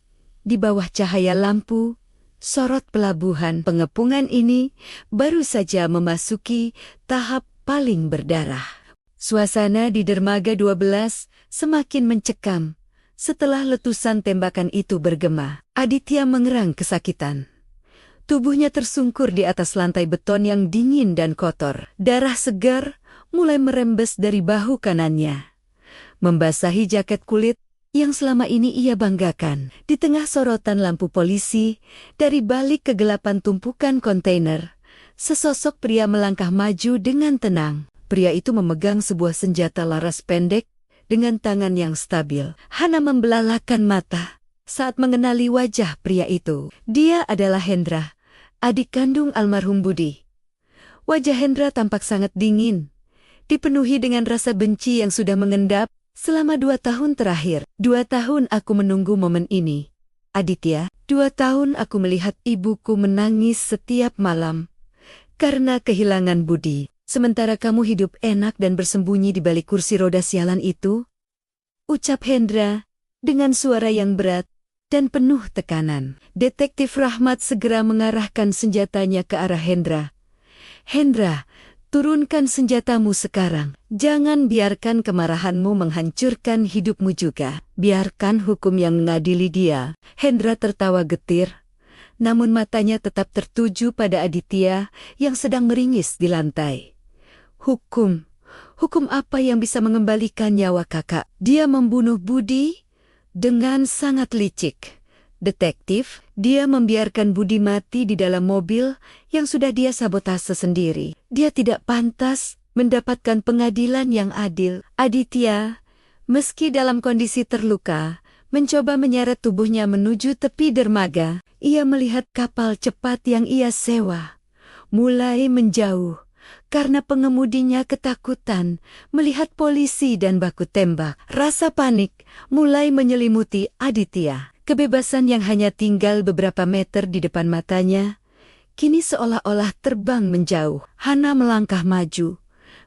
Speaker 1: di bawah cahaya lampu sorot pelabuhan. Pengepungan ini baru saja memasuki tahap paling berdarah. Suasana di dermaga 12 semakin mencekam setelah letusan tembakan itu bergema. Aditya mengerang kesakitan. Tubuhnya tersungkur di atas lantai beton yang dingin dan kotor. Darah segar mulai merembes dari bahu kanannya, membasahi jaket kulit yang selama ini ia banggakan. Di tengah sorotan lampu polisi, dari balik kegelapan tumpukan kontainer, sesosok pria melangkah maju dengan tenang. Pria itu memegang sebuah senjata laras pendek dengan tangan yang stabil. Hana membelalakan mata saat mengenali wajah pria itu. Dia adalah Hendra, adik kandung almarhum Budi. Wajah Hendra tampak sangat dingin, dipenuhi dengan rasa benci yang sudah mengendap selama 2 tahun terakhir. 2 tahun aku menunggu momen ini, Aditya. 2 tahun aku melihat ibuku menangis setiap malam karena kehilangan Budi. Sementara kamu hidup enak dan bersembunyi di balik kursi roda sialan itu, ucap Hendra dengan suara yang berat dan penuh tekanan. Detektif Rahmat segera mengarahkan senjatanya ke arah Hendra. Hendra, turunkan senjatamu sekarang. Jangan biarkan kemarahanmu menghancurkan hidupmu juga. Biarkan hukum yang mengadili dia. Hendra tertawa getir, namun matanya tetap tertuju pada Aditya yang sedang meringis di lantai. Hukum apa yang bisa mengembalikan nyawa kakak? Dia membunuh Budi dengan sangat licik. Detektif, dia membiarkan Budi mati di dalam mobil yang sudah dia sabotase sendiri. Dia tidak pantas mendapatkan pengadilan yang adil. Aditya, meski dalam kondisi terluka, mencoba menyeret tubuhnya menuju tepi dermaga. Ia melihat kapal cepat yang ia sewa mulai menjauh karena pengemudinya ketakutan melihat polisi dan baku tembak. Rasa panik mulai menyelimuti Aditya. Kebebasan yang hanya tinggal beberapa meter di depan matanya kini seolah-olah terbang menjauh. Hana melangkah maju,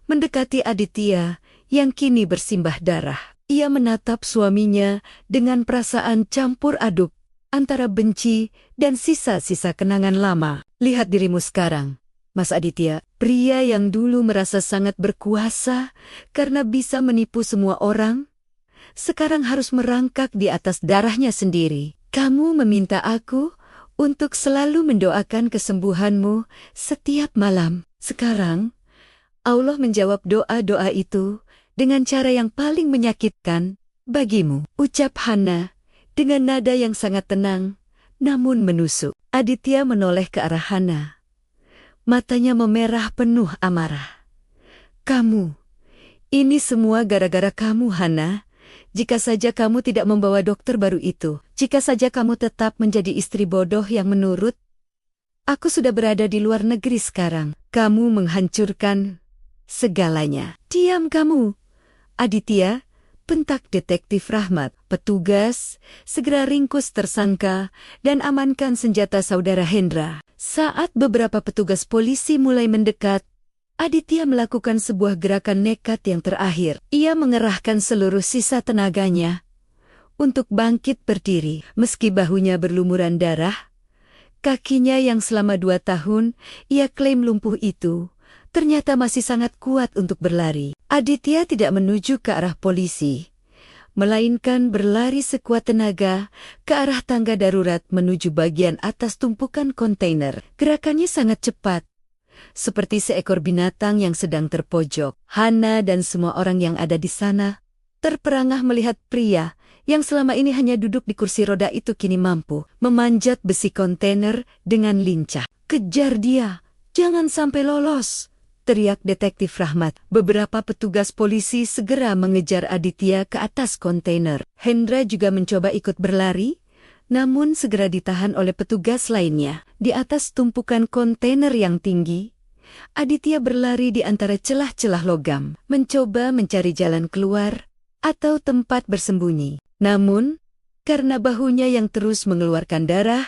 Speaker 1: mendekati Aditya yang kini bersimbah darah. Ia menatap suaminya dengan perasaan campur aduk antara benci dan sisa-sisa kenangan lama. Lihat dirimu sekarang, Mas Aditya, pria yang dulu merasa sangat berkuasa karena bisa menipu semua orang, sekarang harus merangkak di atas darahnya sendiri. Kamu meminta aku untuk selalu mendoakan kesembuhanmu setiap malam. Sekarang, Allah menjawab doa-doa itu dengan cara yang paling menyakitkan bagimu, ucap Hana dengan nada yang sangat tenang namun menusuk. Aditya menoleh ke arah Hana. Matanya memerah penuh amarah. Kamu Ini semua gara-gara kamu, Hana. Jika saja kamu tidak membawa dokter baru itu, jika saja kamu tetap menjadi istri bodoh yang menurut, aku sudah berada di luar negeri sekarang. Kamu menghancurkan segalanya. Diam kamu, Aditya, bentak detektif Rahmat. Petugas segera ringkus tersangka dan amankan senjata saudara Hendra. Saat beberapa petugas polisi mulai mendekat, Aditya melakukan sebuah gerakan nekat yang terakhir. Ia mengerahkan seluruh sisa tenaganya untuk bangkit berdiri. Meski bahunya berlumuran darah, kakinya yang selama 2 tahun ia klaim lumpuh itu ternyata masih sangat kuat untuk berlari. Aditya tidak menuju ke arah polisi, melainkan berlari sekuat tenaga ke arah tangga darurat menuju bagian atas tumpukan kontainer. Gerakannya sangat cepat, seperti seekor binatang yang sedang terpojok. Hana dan semua orang yang ada di sana terperangah melihat pria yang selama ini hanya duduk di kursi roda itu kini mampu memanjat besi kontainer dengan lincah. "Kejar dia, jangan sampai lolos!" teriak detektif Rahmat. Beberapa petugas polisi segera mengejar Aditya ke atas kontainer. Hendra juga mencoba ikut berlari, namun segera ditahan oleh petugas lainnya. Di atas tumpukan kontainer yang tinggi, Aditya berlari di antara celah-celah logam, mencoba mencari jalan keluar atau tempat bersembunyi. Namun, karena bahunya yang terus mengeluarkan darah,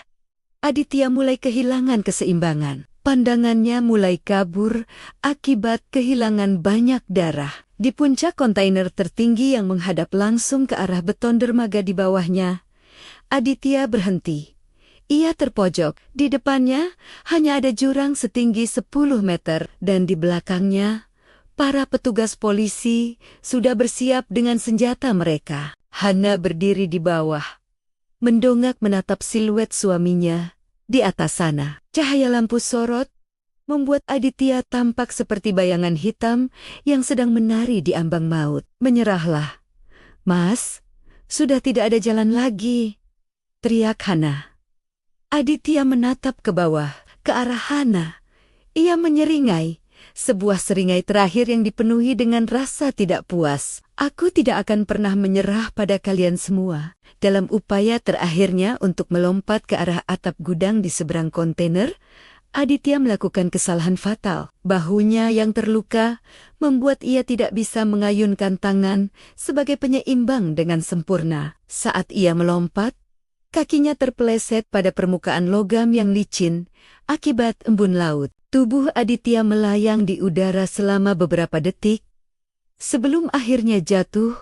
Speaker 1: Aditya mulai kehilangan keseimbangan. Pandangannya mulai kabur akibat kehilangan banyak darah. Di puncak kontainer tertinggi yang menghadap langsung ke arah beton dermaga di bawahnya, Aditya berhenti. Ia terpojok. Di depannya hanya ada jurang setinggi 10 meter dan di belakangnya para petugas polisi sudah bersiap dengan senjata mereka. Hana berdiri di bawah, mendongak menatap siluet suaminya di atas sana. Cahaya lampu sorot membuat Aditya tampak seperti bayangan hitam yang sedang menari di ambang maut. "Menyerahlah, Mas. Sudah tidak ada jalan lagi," teriak Hana. Aditya menatap ke bawah, ke arah Hana. Ia menyeringai, sebuah seringai terakhir yang dipenuhi dengan rasa tidak puas. "Aku tidak akan pernah menyerah pada kalian semua." Dalam upaya terakhirnya untuk melompat ke arah atap gudang di seberang kontainer, Aditya melakukan kesalahan fatal. Bahunya yang terluka membuat ia tidak bisa mengayunkan tangan sebagai penyeimbang dengan sempurna. Saat ia melompat, kakinya terpeleset pada permukaan logam yang licin akibat embun laut. Tubuh Aditya melayang di udara selama beberapa detik, sebelum akhirnya jatuh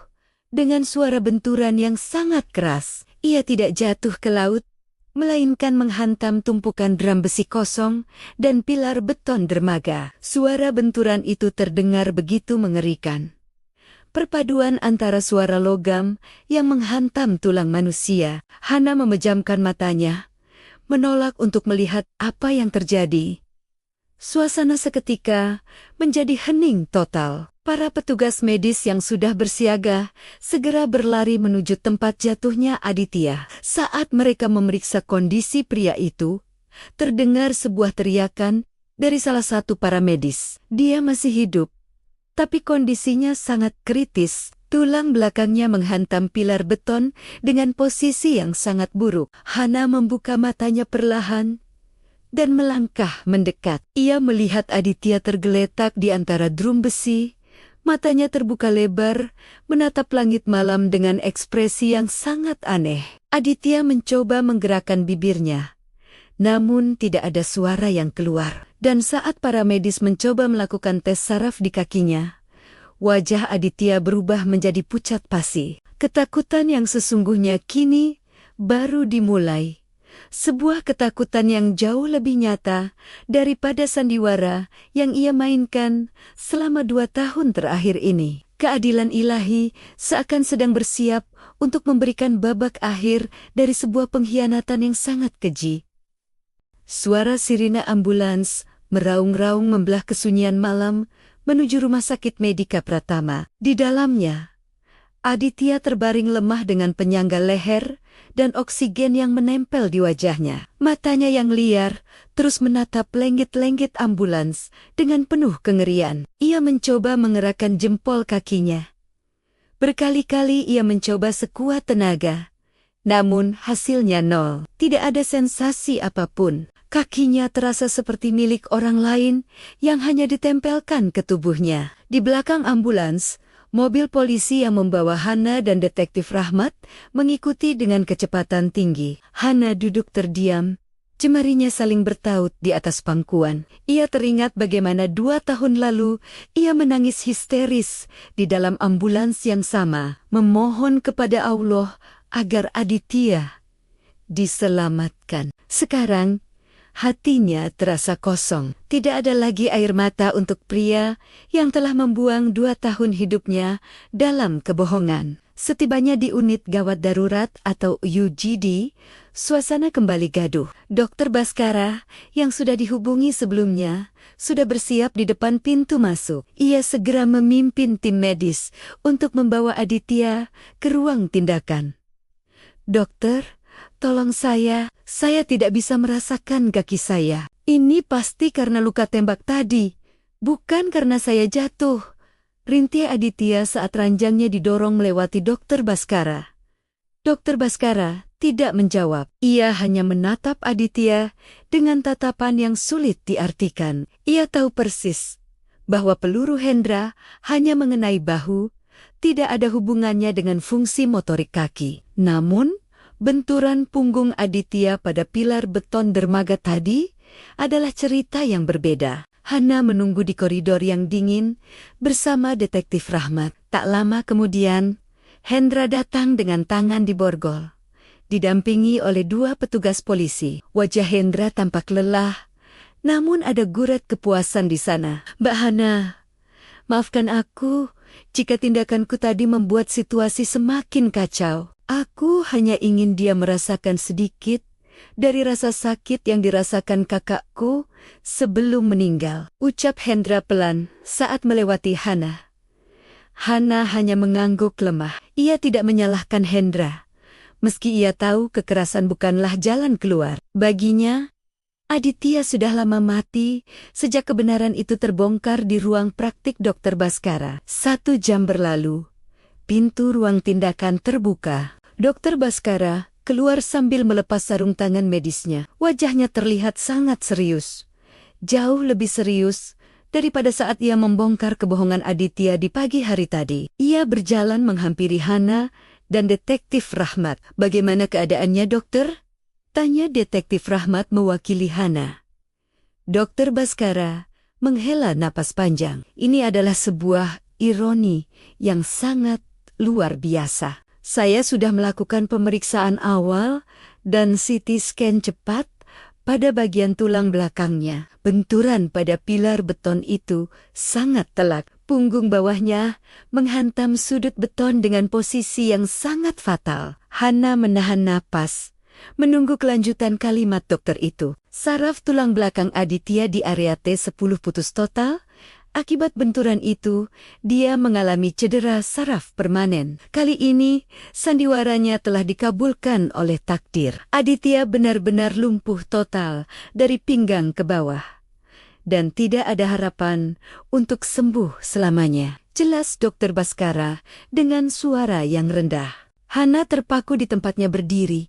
Speaker 1: dengan suara benturan yang sangat keras. Ia tidak jatuh ke laut, melainkan menghantam tumpukan drum besi kosong dan pilar beton dermaga. Suara benturan itu terdengar begitu mengerikan. Perpaduan antara suara logam yang menghantam tulang manusia. Hana memejamkan matanya, menolak untuk melihat apa yang terjadi. Suasana seketika menjadi hening total. Para petugas medis yang sudah bersiaga segera berlari menuju tempat jatuhnya Aditya. Saat mereka memeriksa kondisi pria itu, terdengar sebuah teriakan dari salah satu para medis. Dia masih hidup, tapi kondisinya sangat kritis. Tulang belakangnya menghantam pilar beton dengan posisi yang sangat buruk. Hana membuka matanya perlahan dan melangkah mendekat. Ia melihat Aditya tergeletak di antara drum besi. Matanya terbuka lebar, menatap langit malam dengan ekspresi yang sangat aneh. Aditya mencoba menggerakkan bibirnya, namun tidak ada suara yang keluar. Dan saat para medis mencoba melakukan tes saraf di kakinya, wajah Aditya berubah menjadi pucat pasi. Ketakutan yang sesungguhnya kini baru dimulai. Sebuah ketakutan yang jauh lebih nyata daripada sandiwara yang ia mainkan selama 2 tahun terakhir ini. Keadilan ilahi seakan sedang bersiap untuk memberikan babak akhir dari sebuah pengkhianatan yang sangat keji. Suara sirine ambulans meraung-raung membelah kesunyian malam menuju Rumah Sakit Medika Pratama. Di dalamnya, Aditya terbaring lemah dengan penyangga leher dan oksigen yang menempel di wajahnya. Matanya yang liar terus menatap lenggit-lenggit ambulans dengan penuh kengerian. Ia mencoba menggerakkan jempol kakinya. Berkali-kali ia mencoba sekuat tenaga, namun hasilnya nol. Tidak ada sensasi apapun. Kakinya terasa seperti milik orang lain yang hanya ditempelkan ke tubuhnya. Di belakang ambulans, mobil polisi yang membawa Hana dan Detektif Rahmat mengikuti dengan kecepatan tinggi. Hana duduk terdiam, jemarinya saling bertaut di atas pangkuan. Ia teringat bagaimana 2 tahun lalu ia menangis histeris di dalam ambulans yang sama, memohon kepada Allah agar Aditya diselamatkan. Sekarang, hatinya terasa kosong. Tidak ada lagi air mata untuk pria yang telah membuang 2 tahun hidupnya dalam kebohongan. Setibanya di unit gawat darurat atau UGD, suasana kembali gaduh. Dokter Baskara yang sudah dihubungi sebelumnya sudah bersiap di depan pintu masuk. Ia segera memimpin tim medis untuk membawa Aditya ke ruang tindakan. "Dokter, tolong saya tidak bisa merasakan kaki saya. Ini pasti karena luka tembak tadi, bukan karena saya jatuh," rintih Aditya saat ranjangnya didorong melewati Dokter Baskara. Dokter Baskara tidak menjawab. Ia hanya menatap Aditya dengan tatapan yang sulit diartikan. Ia tahu persis bahwa peluru Hendra hanya mengenai bahu, tidak ada hubungannya dengan fungsi motorik kaki. Namun, benturan punggung Aditya pada pilar beton dermaga tadi adalah cerita yang berbeda. Hana menunggu di koridor yang dingin bersama Detektif Rahmat. Tak lama kemudian, Hendra datang dengan tangan diborgol, didampingi oleh 2 petugas polisi. Wajah Hendra tampak lelah, namun ada guret kepuasan di sana. "Mbak Hana, maafkan aku jika tindakanku tadi membuat situasi semakin kacau. Aku hanya ingin dia merasakan sedikit dari rasa sakit yang dirasakan kakakku sebelum meninggal," ucap Hendra pelan saat melewati Hana. Hana hanya mengangguk lemah. Ia tidak menyalahkan Hendra, meski ia tahu kekerasan bukanlah jalan keluar. Baginya, Aditya sudah lama mati sejak kebenaran itu terbongkar di ruang praktik Dokter Baskara. 1 jam berlalu, pintu ruang tindakan terbuka. Dokter Baskara keluar sambil melepas sarung tangan medisnya. Wajahnya terlihat sangat serius. Jauh lebih serius daripada saat ia membongkar kebohongan Aditya di pagi hari tadi. Ia berjalan menghampiri Hana dan Detektif Rahmat. "Bagaimana keadaannya, dokter?" tanya Detektif Rahmat mewakili Hana. Dokter Baskara menghela napas panjang. Ini adalah sebuah ironi yang sangat luar biasa. "Saya sudah melakukan pemeriksaan awal dan CT scan cepat pada bagian tulang belakangnya. Benturan pada pilar beton itu sangat telak. Punggung bawahnya menghantam sudut beton dengan posisi yang sangat fatal." Hana menahan napas, menunggu kelanjutan kalimat dokter itu. "Saraf tulang belakang Aditya di area T10 putus total. Akibat benturan itu, dia mengalami cedera saraf permanen. Kali ini, sandiwaranya telah dikabulkan oleh takdir. Aditya benar-benar lumpuh total dari pinggang ke bawah, dan tidak ada harapan untuk sembuh selamanya," jelas Dokter Baskara dengan suara yang rendah. Hana terpaku di tempatnya berdiri.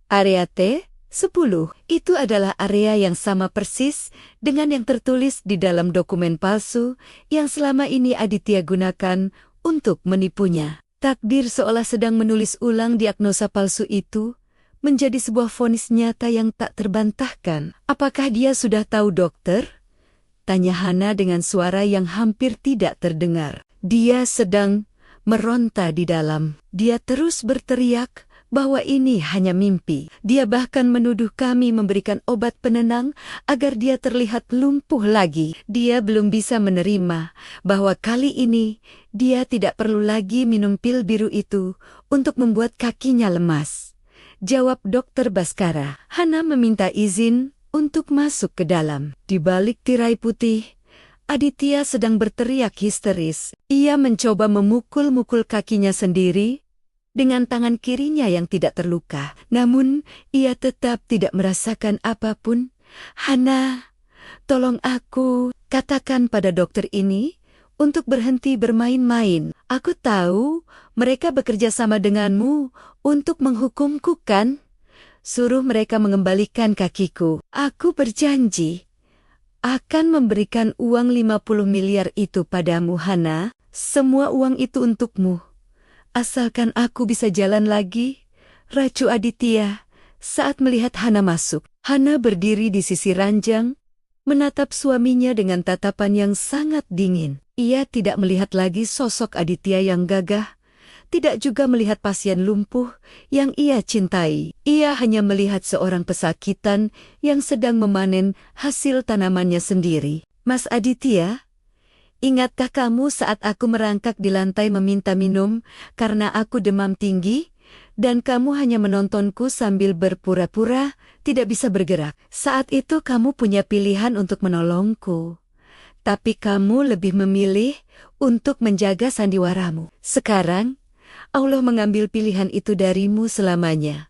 Speaker 1: Area T10 itu adalah area yang sama persis dengan yang tertulis di dalam dokumen palsu yang selama ini Aditya gunakan untuk menipunya. Takdir seolah sedang menulis ulang diagnosa palsu itu menjadi sebuah vonis nyata yang tak terbantahkan. "Apakah dia sudah tahu, dokter?" tanya Hana dengan suara yang hampir tidak terdengar. "Dia sedang meronta di dalam. Dia terus berteriak bahwa ini hanya mimpi. Dia bahkan menuduh kami memberikan obat penenang agar dia terlihat lumpuh lagi. Dia belum bisa menerima bahwa kali ini dia tidak perlu lagi minum pil biru itu untuk membuat kakinya lemas," jawab Dokter Baskara. Hana meminta izin untuk masuk ke dalam. Di balik tirai putih, Aditya sedang berteriak histeris. Ia mencoba memukul-mukul kakinya sendiri dengan tangan kirinya yang tidak terluka. Namun, ia tetap tidak merasakan apapun. "Hana, tolong aku, katakan pada dokter ini untuk berhenti bermain-main. Aku tahu mereka bekerja sama denganmu untuk menghukumku, kan? Suruh mereka mengembalikan kakiku. Aku berjanji akan memberikan uang 50 miliar itu padamu, Hana. Semua uang itu untukmu. Asalkan aku bisa jalan lagi," racu Aditya saat melihat Hana masuk. Hana berdiri di sisi ranjang, menatap suaminya dengan tatapan yang sangat dingin. Ia tidak melihat lagi sosok Aditya yang gagah, tidak juga melihat pasien lumpuh yang ia cintai. Ia hanya melihat seorang pesakitan yang sedang memanen hasil tanamannya sendiri. "Mas Aditya, ingatkah kamu saat aku merangkak di lantai meminta minum karena aku demam tinggi, dan kamu hanya menontonku sambil berpura-pura tidak bisa bergerak? Saat itu kamu punya pilihan untuk menolongku, tapi kamu lebih memilih untuk menjaga sandiwaramu. Sekarang, Allah mengambil pilihan itu darimu selamanya,"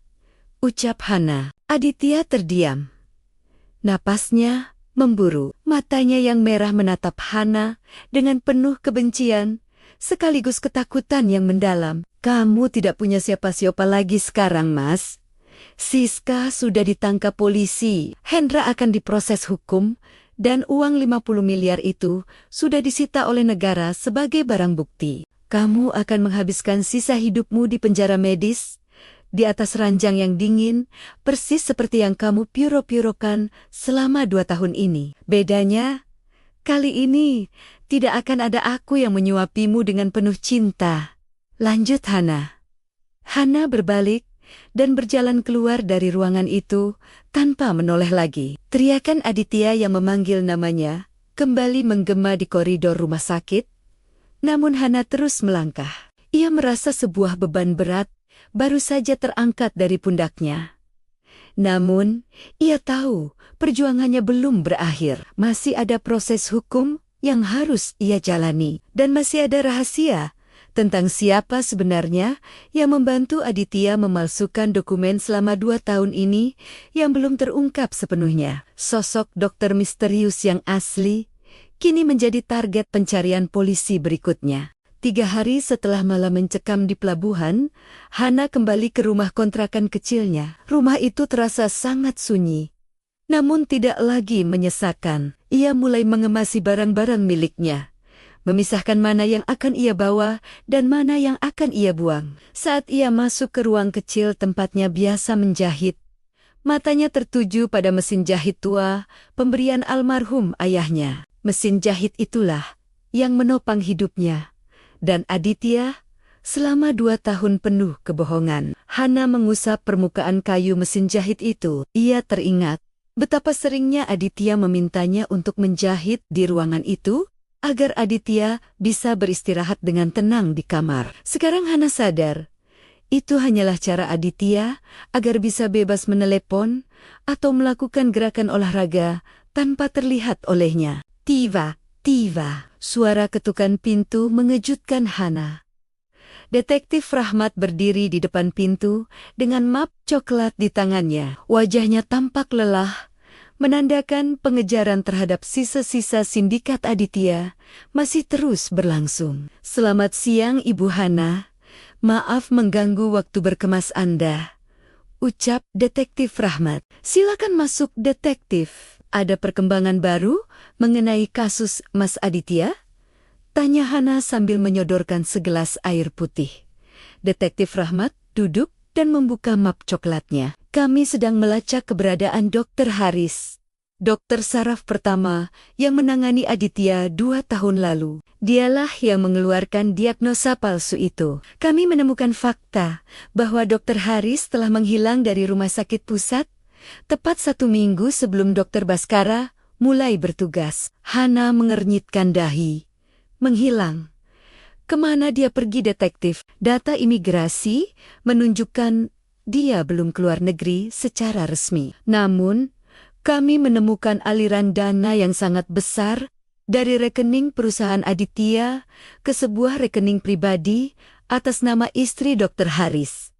Speaker 1: ucap Hana. Aditya terdiam. Napasnya memburu. Matanya yang merah menatap Hana dengan penuh kebencian, sekaligus ketakutan yang mendalam. "Kamu tidak punya siapa-siapa lagi sekarang, Mas. Siska sudah ditangkap polisi. Hendra akan diproses hukum, dan uang 50 miliar itu sudah disita oleh negara sebagai barang bukti. Kamu akan menghabiskan sisa hidupmu di penjara medis, di atas ranjang yang dingin, persis seperti yang kamu piuro-piurokan selama 2 tahun ini. Bedanya, kali ini tidak akan ada aku yang menyuapimu dengan penuh cinta," lanjut Hana. Hana berbalik dan berjalan keluar dari ruangan itu tanpa menoleh lagi. Teriakan Aditya yang memanggil namanya kembali menggema di koridor rumah sakit. Namun Hana terus melangkah. Ia merasa sebuah beban berat baru saja terangkat dari pundaknya. Namun, ia tahu perjuangannya belum berakhir. Masih ada proses hukum yang harus ia jalani. Dan masih ada rahasia tentang siapa sebenarnya yang membantu Aditya memalsukan dokumen selama 2 tahun ini yang belum terungkap sepenuhnya. Sosok dokter misterius yang asli kini menjadi target pencarian polisi berikutnya. 3 hari setelah malam mencekam di pelabuhan, Hana kembali ke rumah kontrakan kecilnya. Rumah itu terasa sangat sunyi, namun tidak lagi menyesakan. Ia mulai mengemasi barang-barang miliknya, memisahkan mana yang akan ia bawa dan mana yang akan ia buang. Saat ia masuk ke ruang kecil tempatnya biasa menjahit, matanya tertuju pada mesin jahit tua pemberian almarhum ayahnya. Mesin jahit itulah yang menopang hidupnya dan Aditya selama 2 tahun penuh kebohongan. Hana mengusap permukaan kayu mesin jahit itu. Ia teringat betapa seringnya Aditya memintanya untuk menjahit di ruangan itu agar Aditya bisa beristirahat dengan tenang di kamar. Sekarang Hana sadar, itu hanyalah cara Aditya agar bisa bebas menelepon atau melakukan gerakan olahraga tanpa terlihat olehnya. Tiba-tiba, suara ketukan pintu mengejutkan Hana. Detektif Rahmat berdiri di depan pintu dengan map coklat di tangannya. Wajahnya tampak lelah, menandakan pengejaran terhadap sisa-sisa sindikat Aditya masih terus berlangsung. "Selamat siang, Ibu Hana. Maaf mengganggu waktu berkemas Anda," ucap Detektif Rahmat. "Silakan masuk, Detektif. Ada perkembangan baru mengenai kasus Mas Aditya?" tanya Hana sambil menyodorkan segelas air putih. Detektif Rahmat duduk dan membuka map coklatnya. "Kami sedang melacak keberadaan Dr. Haris, dokter saraf pertama yang menangani Aditya 2 tahun lalu. Dialah yang mengeluarkan diagnosa palsu itu. Kami menemukan fakta bahwa Dr. Haris telah menghilang dari rumah sakit pusat tepat 1 minggu sebelum Dr. Baskara mulai bertugas." Hana mengernyitkan dahi. "Menghilang? Kemana dia pergi, Detektif?" "Data imigrasi menunjukkan dia belum keluar negeri secara resmi. Namun, kami menemukan aliran dana yang sangat besar dari rekening perusahaan Aditya ke sebuah rekening pribadi atas nama istri Dr. Haris.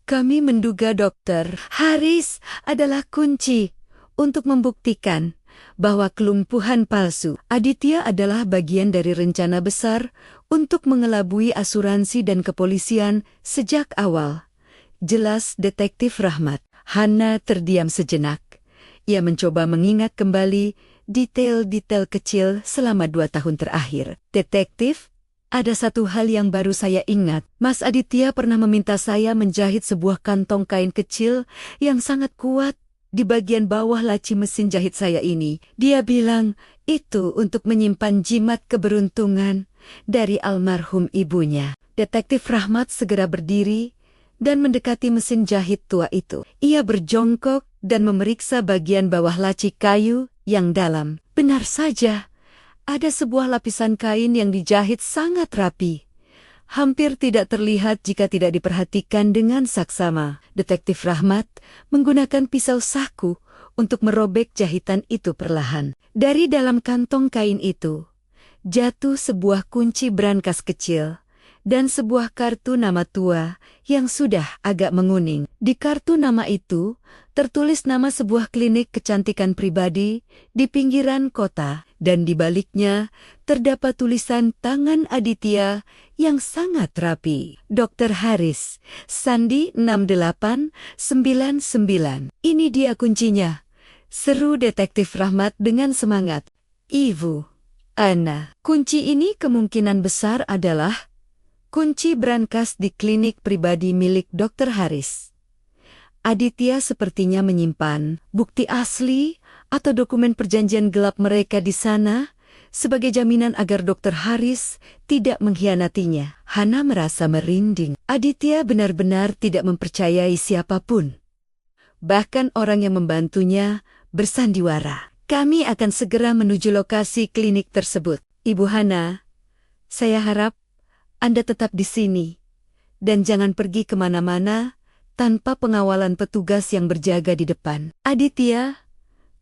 Speaker 1: Kami menduga Dr. Haris adalah kunci untuk membuktikan bahwa kelumpuhan palsu Aditya adalah bagian dari rencana besar untuk mengelabui asuransi dan kepolisian sejak awal. Jelas Detektif Rahmat. Hana terdiam sejenak. Ia mencoba mengingat kembali detail-detail kecil selama 2 tahun terakhir. Detektif, ada satu hal yang baru saya ingat. Mas Aditya pernah meminta saya menjahit sebuah kantong kain kecil yang sangat kuat di bagian bawah laci mesin jahit saya ini. Dia bilang itu untuk menyimpan jimat keberuntungan dari almarhum ibunya. Detektif Rahmat segera berdiri dan mendekati mesin jahit tua itu. Ia berjongkok dan memeriksa bagian bawah laci kayu yang dalam. Benar saja, ada sebuah lapisan kain yang dijahit sangat rapi. Hampir tidak terlihat jika tidak diperhatikan dengan saksama. Detektif Rahmat menggunakan pisau saku untuk merobek jahitan itu perlahan. Dari dalam kantong kain itu, jatuh sebuah kunci brankas kecil dan sebuah kartu nama tua yang sudah agak menguning. Di kartu nama itu, tertulis nama sebuah klinik kecantikan pribadi di pinggiran kota, dan di baliknya terdapat tulisan tangan Aditya yang sangat rapi. Dr. Haris, Sandi 6899. Ini dia kuncinya, seru Detektif Rahmat dengan semangat. Ibu, Ana, kunci ini kemungkinan besar adalah kunci brankas di klinik pribadi milik Dr. Haris. Aditya sepertinya menyimpan bukti asli atau dokumen perjanjian gelap mereka di sana sebagai jaminan agar Dr. Haris tidak mengkhianatinya. Hana merasa merinding. Aditya benar-benar tidak mempercayai siapapun. Bahkan orang yang membantunya bersandiwara. Kami akan segera menuju lokasi klinik tersebut. Ibu Hana, saya harap Anda tetap di sini dan jangan pergi kemana-mana tanpa pengawalan petugas yang berjaga di depan. Aditya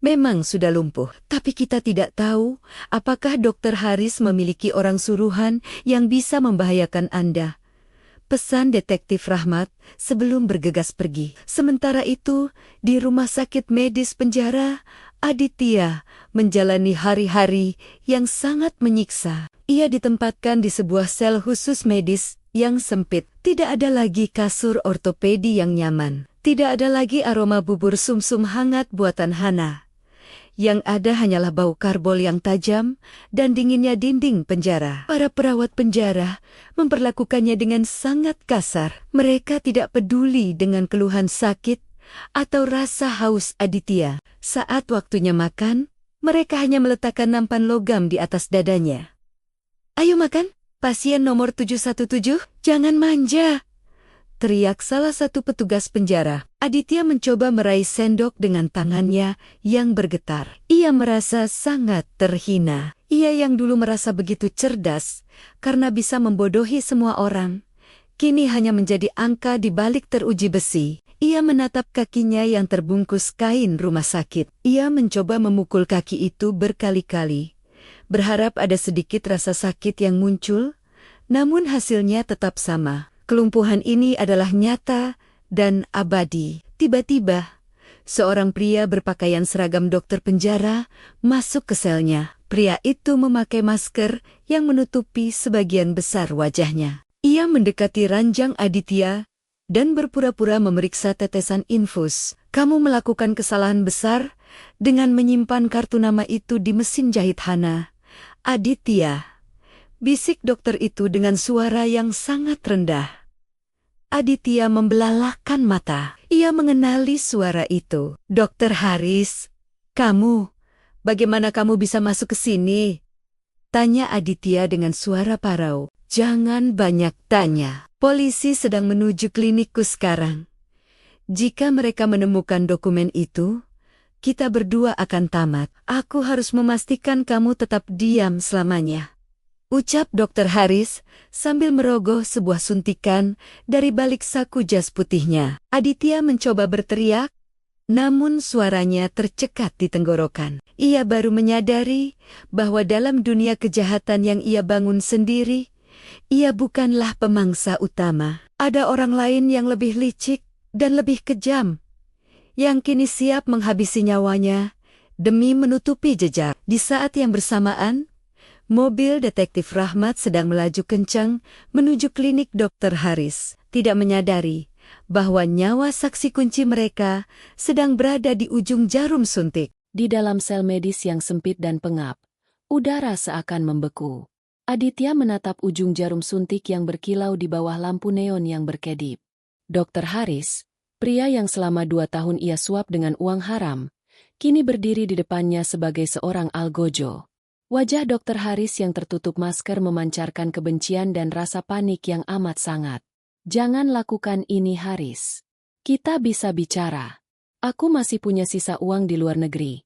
Speaker 1: memang sudah lumpuh, tapi kita tidak tahu apakah Dr. Haris memiliki orang suruhan yang bisa membahayakan Anda. Pesan Detektif Rahmat sebelum bergegas pergi. Sementara itu, di rumah sakit medis penjara, Aditya menjalani hari-hari yang sangat menyiksa. Ia ditempatkan di sebuah sel khusus medis yang sempit. Tidak ada lagi kasur ortopedi yang nyaman. Tidak ada lagi aroma bubur sumsum hangat buatan Hana. Yang ada hanyalah bau karbol yang tajam dan dinginnya dinding penjara. Para perawat penjara memperlakukannya dengan sangat kasar. Mereka tidak peduli dengan keluhan sakit atau rasa haus Aditya. Saat waktunya makan, mereka hanya meletakkan nampan logam di atas dadanya. "Ayo makan, pasien nomor 717, jangan manja!" teriak salah satu petugas penjara. Aditya mencoba meraih sendok dengan tangannya yang bergetar. Ia merasa sangat terhina. Ia yang dulu merasa begitu cerdas karena bisa membodohi semua orang, kini hanya menjadi angka di balik teruji besi. Ia menatap kakinya yang terbungkus kain rumah sakit. Ia mencoba memukul kaki itu berkali-kali, berharap ada sedikit rasa sakit yang muncul, namun hasilnya tetap sama. Kelumpuhan ini adalah nyata dan abadi. Tiba-tiba, seorang pria berpakaian seragam dokter penjara masuk ke selnya. Pria itu memakai masker yang menutupi sebagian besar wajahnya. Ia mendekati ranjang Aditya dan berpura-pura memeriksa tetesan infus. "Kamu melakukan kesalahan besar dengan menyimpan kartu nama itu di mesin jahit Hana, Aditya," bisik dokter itu dengan suara yang sangat rendah. Aditya membelalakkan mata. Ia mengenali suara itu. "Dr. Haris, kamu, bagaimana kamu bisa masuk ke sini?" tanya Aditya dengan suara parau. "Jangan banyak tanya. Polisi sedang menuju klinikku sekarang. Jika mereka menemukan dokumen itu, kita berdua akan tamat. Aku harus memastikan kamu tetap diam selamanya," ucap Dr. Haris sambil merogoh sebuah suntikan dari balik saku jas putihnya. Aditya mencoba berteriak, namun suaranya tercekat di tenggorokan. Ia baru menyadari bahwa dalam dunia kejahatan yang ia bangun sendiri, ia bukanlah pemangsa utama. Ada orang lain yang lebih licik dan lebih kejam, yang kini siap menghabisi nyawanya demi menutupi jejak. Di saat yang bersamaan, mobil detektif Rahmat sedang melaju kencang menuju klinik Dr. Haris, tidak menyadari bahwa nyawa saksi kunci mereka sedang berada di ujung jarum suntik.
Speaker 2: Di dalam sel medis yang sempit dan pengap, udara seakan membeku. Aditya menatap ujung jarum suntik yang berkilau di bawah lampu neon yang berkedip. Dr. Haris, pria yang selama 2 tahun ia suap dengan uang haram, kini berdiri di depannya sebagai seorang algojo. Wajah Dr. Haris yang tertutup masker memancarkan kebencian dan rasa panik yang amat sangat. Jangan lakukan ini, Haris. Kita bisa bicara. Aku masih punya sisa uang di luar negeri.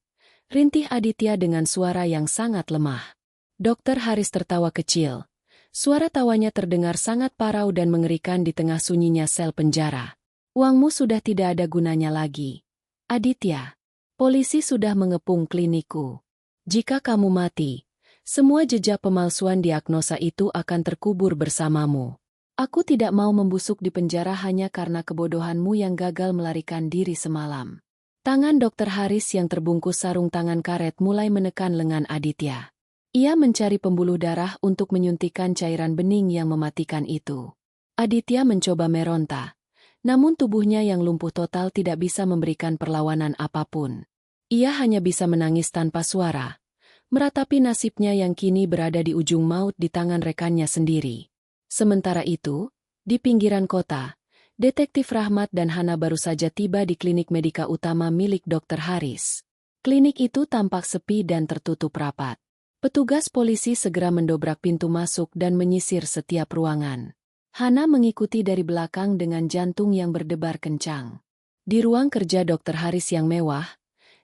Speaker 2: Rintih Aditya dengan suara yang sangat lemah. Dr. Haris tertawa kecil. Suara tawanya terdengar sangat parau dan mengerikan di tengah sunyinya sel penjara. Uangmu sudah tidak ada gunanya lagi. Aditya, polisi sudah mengepung klinikku. Jika kamu mati, semua jejak pemalsuan diagnosa itu akan terkubur bersamamu. Aku tidak mau membusuk di penjara hanya karena kebodohanmu yang gagal melarikan diri semalam. Tangan Dr. Haris yang terbungkus sarung tangan karet mulai menekan lengan Aditya. Ia mencari pembuluh darah untuk menyuntikkan cairan bening yang mematikan itu. Aditya mencoba meronta, namun tubuhnya yang lumpuh total tidak bisa memberikan perlawanan apapun. Ia hanya bisa menangis tanpa suara, meratapi nasibnya yang kini berada di ujung maut di tangan rekannya sendiri. Sementara itu, di pinggiran kota, Detektif Rahmat dan Hana baru saja tiba di klinik medika utama milik Dr. Haris. Klinik itu tampak sepi dan tertutup rapat. Petugas polisi segera mendobrak pintu masuk dan menyisir setiap ruangan. Hana mengikuti dari belakang dengan jantung yang berdebar kencang. Di ruang kerja Dr. Haris yang mewah,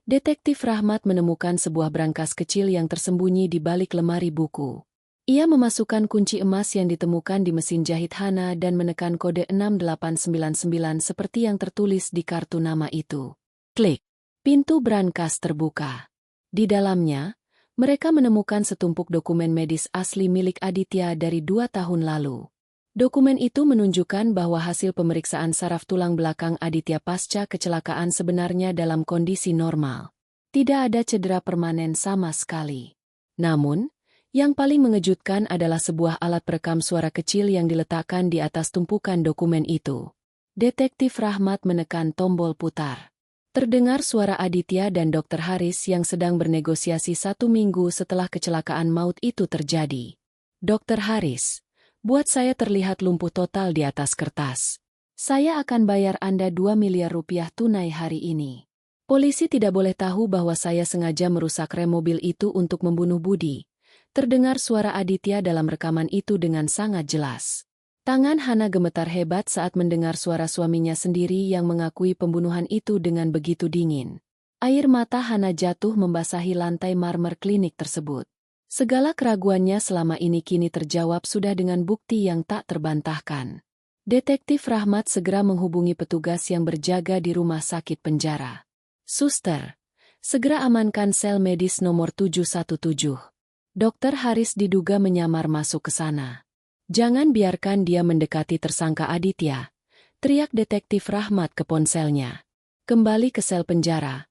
Speaker 2: Detektif Rahmat menemukan sebuah brankas kecil yang tersembunyi di balik lemari buku. Ia memasukkan kunci emas yang ditemukan di mesin jahit Hana dan menekan kode 6899 seperti yang tertulis di kartu nama itu. Klik. Pintu brankas terbuka. Di dalamnya, mereka menemukan setumpuk dokumen medis asli milik Aditya dari 2 tahun lalu. Dokumen itu menunjukkan bahwa hasil pemeriksaan saraf tulang belakang Aditya pasca kecelakaan sebenarnya dalam kondisi normal. Tidak ada cedera permanen sama sekali. Namun, yang paling mengejutkan adalah sebuah alat perekam suara kecil yang diletakkan di atas tumpukan dokumen itu. Detektif Rahmat menekan tombol putar. Terdengar suara Aditya dan Dr. Haris yang sedang bernegosiasi 1 minggu setelah kecelakaan maut itu terjadi. Dr. Haris, buat saya terlihat lumpuh total di atas kertas. Saya akan bayar Anda 2 miliar rupiah tunai hari ini. Polisi tidak boleh tahu bahwa saya sengaja merusak rem mobil itu untuk membunuh Budi. Terdengar suara Aditya dalam rekaman itu dengan sangat jelas. Tangan Hana gemetar hebat saat mendengar suara suaminya sendiri yang mengakui pembunuhan itu dengan begitu dingin. Air mata Hana jatuh membasahi lantai marmer klinik tersebut. Segala keraguannya selama ini kini terjawab sudah dengan bukti yang tak terbantahkan. Detektif Rahmat segera menghubungi petugas yang berjaga di rumah sakit penjara. Suster, segera amankan sel medis nomor 717. Dr. Haris diduga menyamar masuk ke sana. Jangan biarkan dia mendekati tersangka Aditya, teriak Detektif Rahmat ke ponselnya. Kembali ke sel penjara.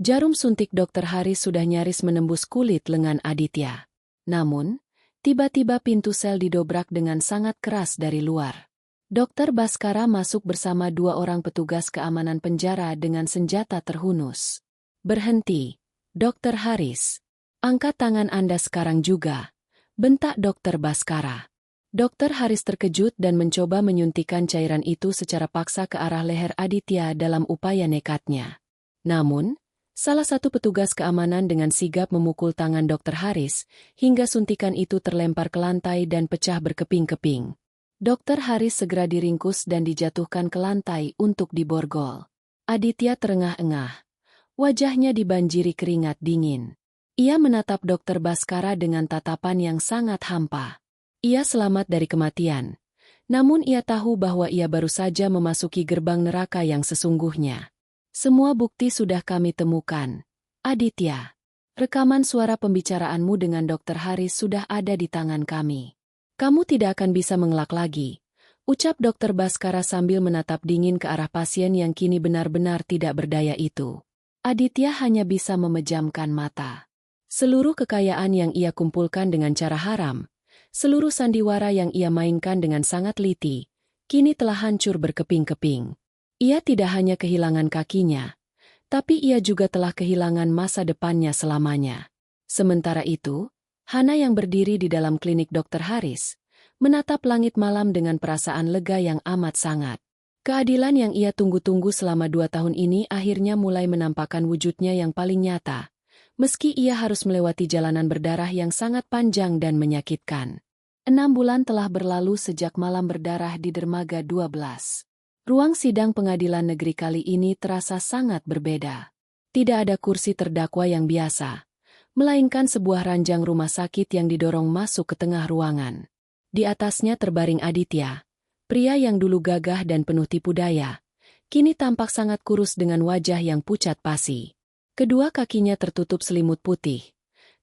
Speaker 2: Jarum suntik Dr. Haris sudah nyaris menembus kulit lengan Aditya. Namun, tiba-tiba pintu sel didobrak dengan sangat keras dari luar. Dr. Baskara masuk bersama 2 orang petugas keamanan penjara dengan senjata terhunus. Berhenti, Dr. Haris. Angkat tangan Anda sekarang juga, bentak Dr. Baskara. Dr. Haris terkejut dan mencoba menyuntikkan cairan itu secara paksa ke arah leher Aditya dalam upaya nekatnya. Namun, salah satu petugas keamanan dengan sigap memukul tangan Dr. Haris, hingga suntikan itu terlempar ke lantai dan pecah berkeping-keping. Dr. Haris segera diringkus dan dijatuhkan ke lantai untuk diborgol. Aditya terengah-engah. Wajahnya dibanjiri keringat dingin. Ia menatap Dr. Baskara dengan tatapan yang sangat hampa. Ia selamat dari kematian. Namun ia tahu bahwa ia baru saja memasuki gerbang neraka yang sesungguhnya. Semua bukti sudah kami temukan. Aditya, rekaman suara pembicaraanmu dengan Dr. Haris sudah ada di tangan kami. Kamu tidak akan bisa mengelak lagi, ucap Dr. Baskara sambil menatap dingin ke arah pasien yang kini benar-benar tidak berdaya itu. Aditya hanya bisa memejamkan mata. Seluruh kekayaan yang ia kumpulkan dengan cara haram, seluruh sandiwara yang ia mainkan dengan sangat liti, kini telah hancur berkeping-keping. Ia tidak hanya kehilangan kakinya, tapi ia juga telah kehilangan masa depannya selamanya. Sementara itu, Hana yang berdiri di dalam klinik Dr. Haris, menatap langit malam dengan perasaan lega yang amat sangat. Keadilan yang ia tunggu-tunggu selama 2 tahun ini akhirnya mulai menampakkan wujudnya yang paling nyata, meski ia harus melewati jalanan berdarah yang sangat panjang dan menyakitkan. 6 bulan telah berlalu sejak malam berdarah di Dermaga 12. Ruang sidang pengadilan negeri kali ini terasa sangat berbeda. Tidak ada kursi terdakwa yang biasa, melainkan sebuah ranjang rumah sakit yang didorong masuk ke tengah ruangan. Di atasnya terbaring Aditya, pria yang dulu gagah dan penuh tipu daya, kini tampak sangat kurus dengan wajah yang pucat pasi. Kedua kakinya tertutup selimut putih,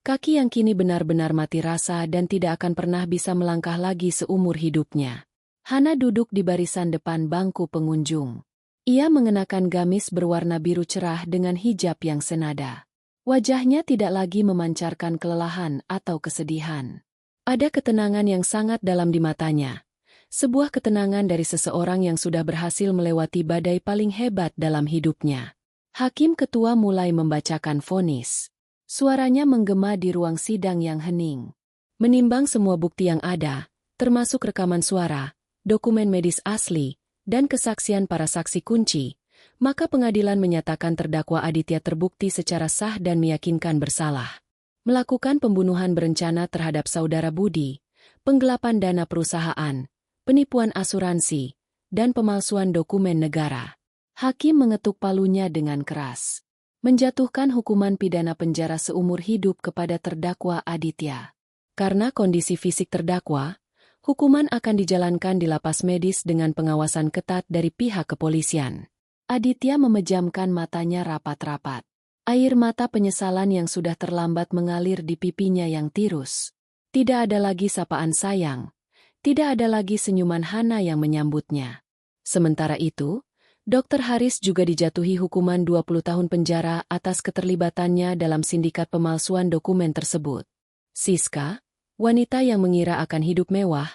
Speaker 2: kaki yang kini benar-benar mati rasa dan tidak akan pernah bisa melangkah lagi seumur hidupnya. Hana duduk di barisan depan bangku pengunjung. Ia mengenakan gamis berwarna biru cerah dengan hijab yang senada. Wajahnya tidak lagi memancarkan kelelahan atau kesedihan. Ada ketenangan yang sangat dalam di matanya. Sebuah ketenangan dari seseorang yang sudah berhasil melewati badai paling hebat dalam hidupnya. Hakim ketua mulai membacakan vonis. Suaranya menggema di ruang sidang yang hening. Menimbang semua bukti yang ada, termasuk rekaman suara, dokumen medis asli, dan kesaksian para saksi kunci, maka pengadilan menyatakan terdakwa Aditya terbukti secara sah dan meyakinkan bersalah. Melakukan pembunuhan berencana terhadap saudara Budi, penggelapan dana perusahaan, penipuan asuransi, dan pemalsuan dokumen negara. Hakim mengetuk palunya dengan keras. Menjatuhkan hukuman pidana penjara seumur hidup kepada terdakwa Aditya. Karena kondisi fisik terdakwa, hukuman akan dijalankan di lapas medis dengan pengawasan ketat dari pihak kepolisian. Aditya memejamkan matanya rapat-rapat. Air mata penyesalan yang sudah terlambat mengalir di pipinya yang tirus. Tidak ada lagi sapaan sayang. Tidak ada lagi senyuman Hana yang menyambutnya. Sementara itu, Dr. Haris juga dijatuhi hukuman 20 tahun penjara atas keterlibatannya dalam sindikat pemalsuan dokumen tersebut. Siska, wanita yang mengira akan hidup mewah,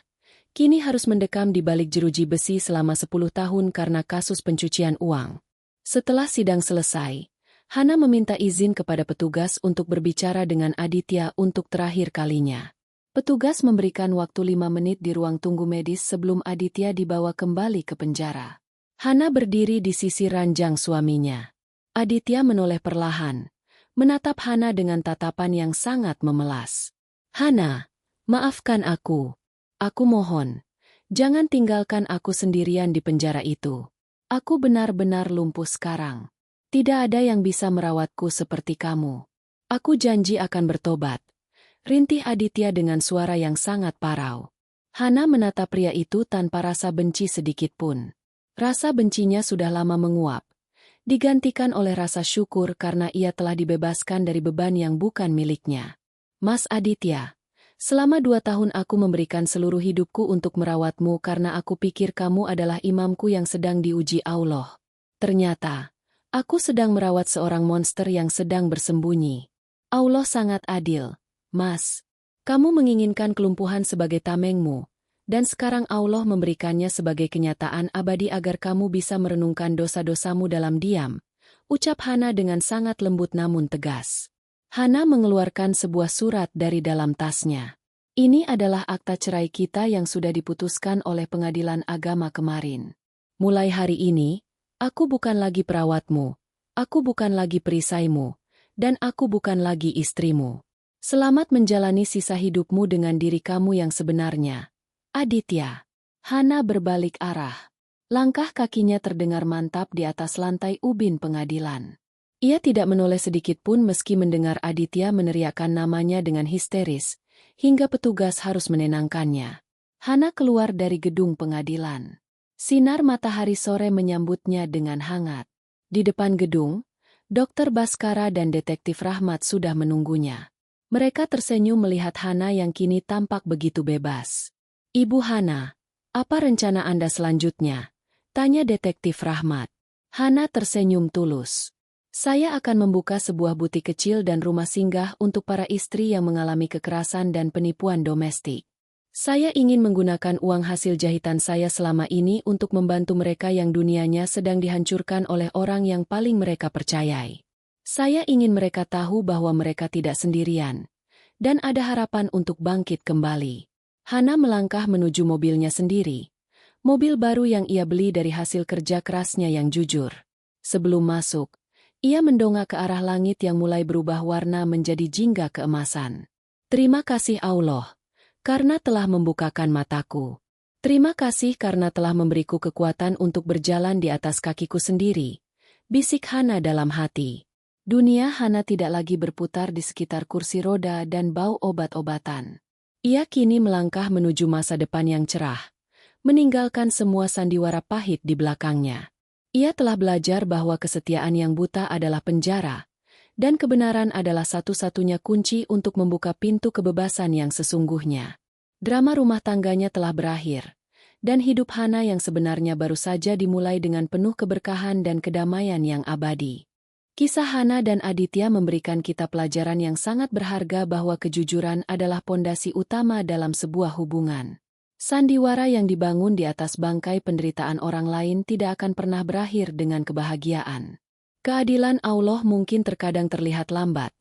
Speaker 2: kini harus mendekam di balik jeruji besi selama 10 tahun karena kasus pencucian uang. Setelah sidang selesai, Hana meminta izin kepada petugas untuk berbicara dengan Aditya untuk terakhir kalinya. Petugas memberikan waktu 5 menit di ruang tunggu medis sebelum Aditya dibawa kembali ke penjara. Hana berdiri di sisi ranjang suaminya. Aditya menoleh perlahan, menatap Hana dengan tatapan yang sangat memelas. Hana, maafkan aku. Aku mohon, jangan tinggalkan aku sendirian di penjara itu. Aku benar-benar lumpuh sekarang. Tidak ada yang bisa merawatku seperti kamu. Aku janji akan bertobat. Rintih Aditya dengan suara yang sangat parau. Hana menatap pria itu tanpa rasa benci sedikit pun. Rasa bencinya sudah lama menguap, digantikan oleh rasa syukur karena ia telah dibebaskan dari beban yang bukan miliknya. Mas Aditya, selama 2 tahun aku memberikan seluruh hidupku untuk merawatmu karena aku pikir kamu adalah imamku yang sedang diuji Allah. Ternyata, aku sedang merawat seorang monster yang sedang bersembunyi. Allah sangat adil. Mas, kamu menginginkan kelumpuhan sebagai tamengmu, dan sekarang Allah memberikannya sebagai kenyataan abadi agar kamu bisa merenungkan dosa-dosamu dalam diam, ucap Hana dengan sangat lembut namun tegas. Hana mengeluarkan sebuah surat dari dalam tasnya. Ini adalah akta cerai kita yang sudah diputuskan oleh pengadilan agama kemarin. Mulai hari ini, aku bukan lagi perawatmu, aku bukan lagi perisaimu, dan aku bukan lagi istrimu. Selamat menjalani sisa hidupmu dengan diri kamu yang sebenarnya. Aditya. Hana berbalik arah. Langkah kakinya terdengar mantap di atas lantai ubin pengadilan. Ia tidak menoleh sedikit pun meski mendengar Aditya meneriakkan namanya dengan histeris, hingga petugas harus menenangkannya. Hana keluar dari gedung pengadilan. Sinar matahari sore menyambutnya dengan hangat. Di depan gedung, Dokter Baskara dan Detektif Rahmat sudah menunggunya. Mereka tersenyum melihat Hana yang kini tampak begitu bebas. "Ibu Hana, apa rencana Anda selanjutnya?" tanya Detektif Rahmat. Hana tersenyum tulus. "Saya akan membuka sebuah butik kecil dan rumah singgah untuk para istri yang mengalami kekerasan dan penipuan domestik. Saya ingin menggunakan uang hasil jahitan saya selama ini untuk membantu mereka yang dunianya sedang dihancurkan oleh orang yang paling mereka percayai. Saya ingin mereka tahu bahwa mereka tidak sendirian, dan ada harapan untuk bangkit kembali." Hana melangkah menuju mobilnya sendiri. Mobil baru yang ia beli dari hasil kerja kerasnya yang jujur. Sebelum masuk, ia mendongak ke arah langit yang mulai berubah warna menjadi jingga keemasan. "Terima kasih Allah, karena telah membukakan mataku. Terima kasih karena telah memberiku kekuatan untuk berjalan di atas kakiku sendiri," bisik Hana dalam hati. Dunia Hana tidak lagi berputar di sekitar kursi roda dan bau obat-obatan. Ia kini melangkah menuju masa depan yang cerah, meninggalkan semua sandiwara pahit di belakangnya. Ia telah belajar bahwa kesetiaan yang buta adalah penjara, dan kebenaran adalah satu-satunya kunci untuk membuka pintu kebebasan yang sesungguhnya. Drama rumah tangganya telah berakhir, dan hidup Hana yang sebenarnya baru saja dimulai dengan penuh keberkahan dan kedamaian yang abadi. Kisah Hana dan Aditya memberikan kita pelajaran yang sangat berharga bahwa kejujuran adalah pondasi utama dalam sebuah hubungan. Sandiwara yang dibangun di atas bangkai penderitaan orang lain tidak akan pernah berakhir dengan kebahagiaan. Keadilan Allah mungkin terkadang terlihat lambat,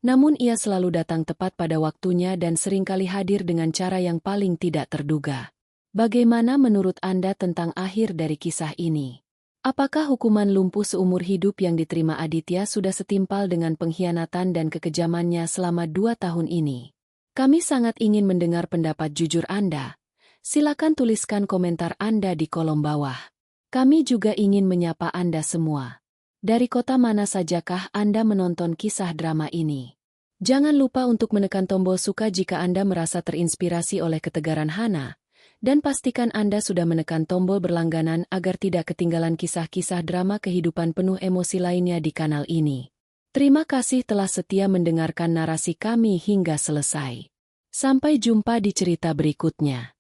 Speaker 2: namun ia selalu datang tepat pada waktunya dan seringkali hadir dengan cara yang paling tidak terduga. Bagaimana menurut Anda tentang akhir dari kisah ini? Apakah hukuman lumpuh seumur hidup yang diterima Aditya sudah setimpal dengan pengkhianatan dan kekejamannya selama 2 tahun ini? Kami sangat ingin mendengar pendapat jujur Anda. Silakan tuliskan komentar Anda di kolom bawah. Kami juga ingin menyapa Anda semua. Dari kota mana sajakah Anda menonton kisah drama ini? Jangan lupa untuk menekan tombol suka jika Anda merasa terinspirasi oleh ketegaran Hana. Dan pastikan Anda sudah menekan tombol berlangganan agar tidak ketinggalan kisah-kisah drama kehidupan penuh emosi lainnya di kanal ini. Terima kasih telah setia mendengarkan narasi kami hingga selesai. Sampai jumpa di cerita berikutnya.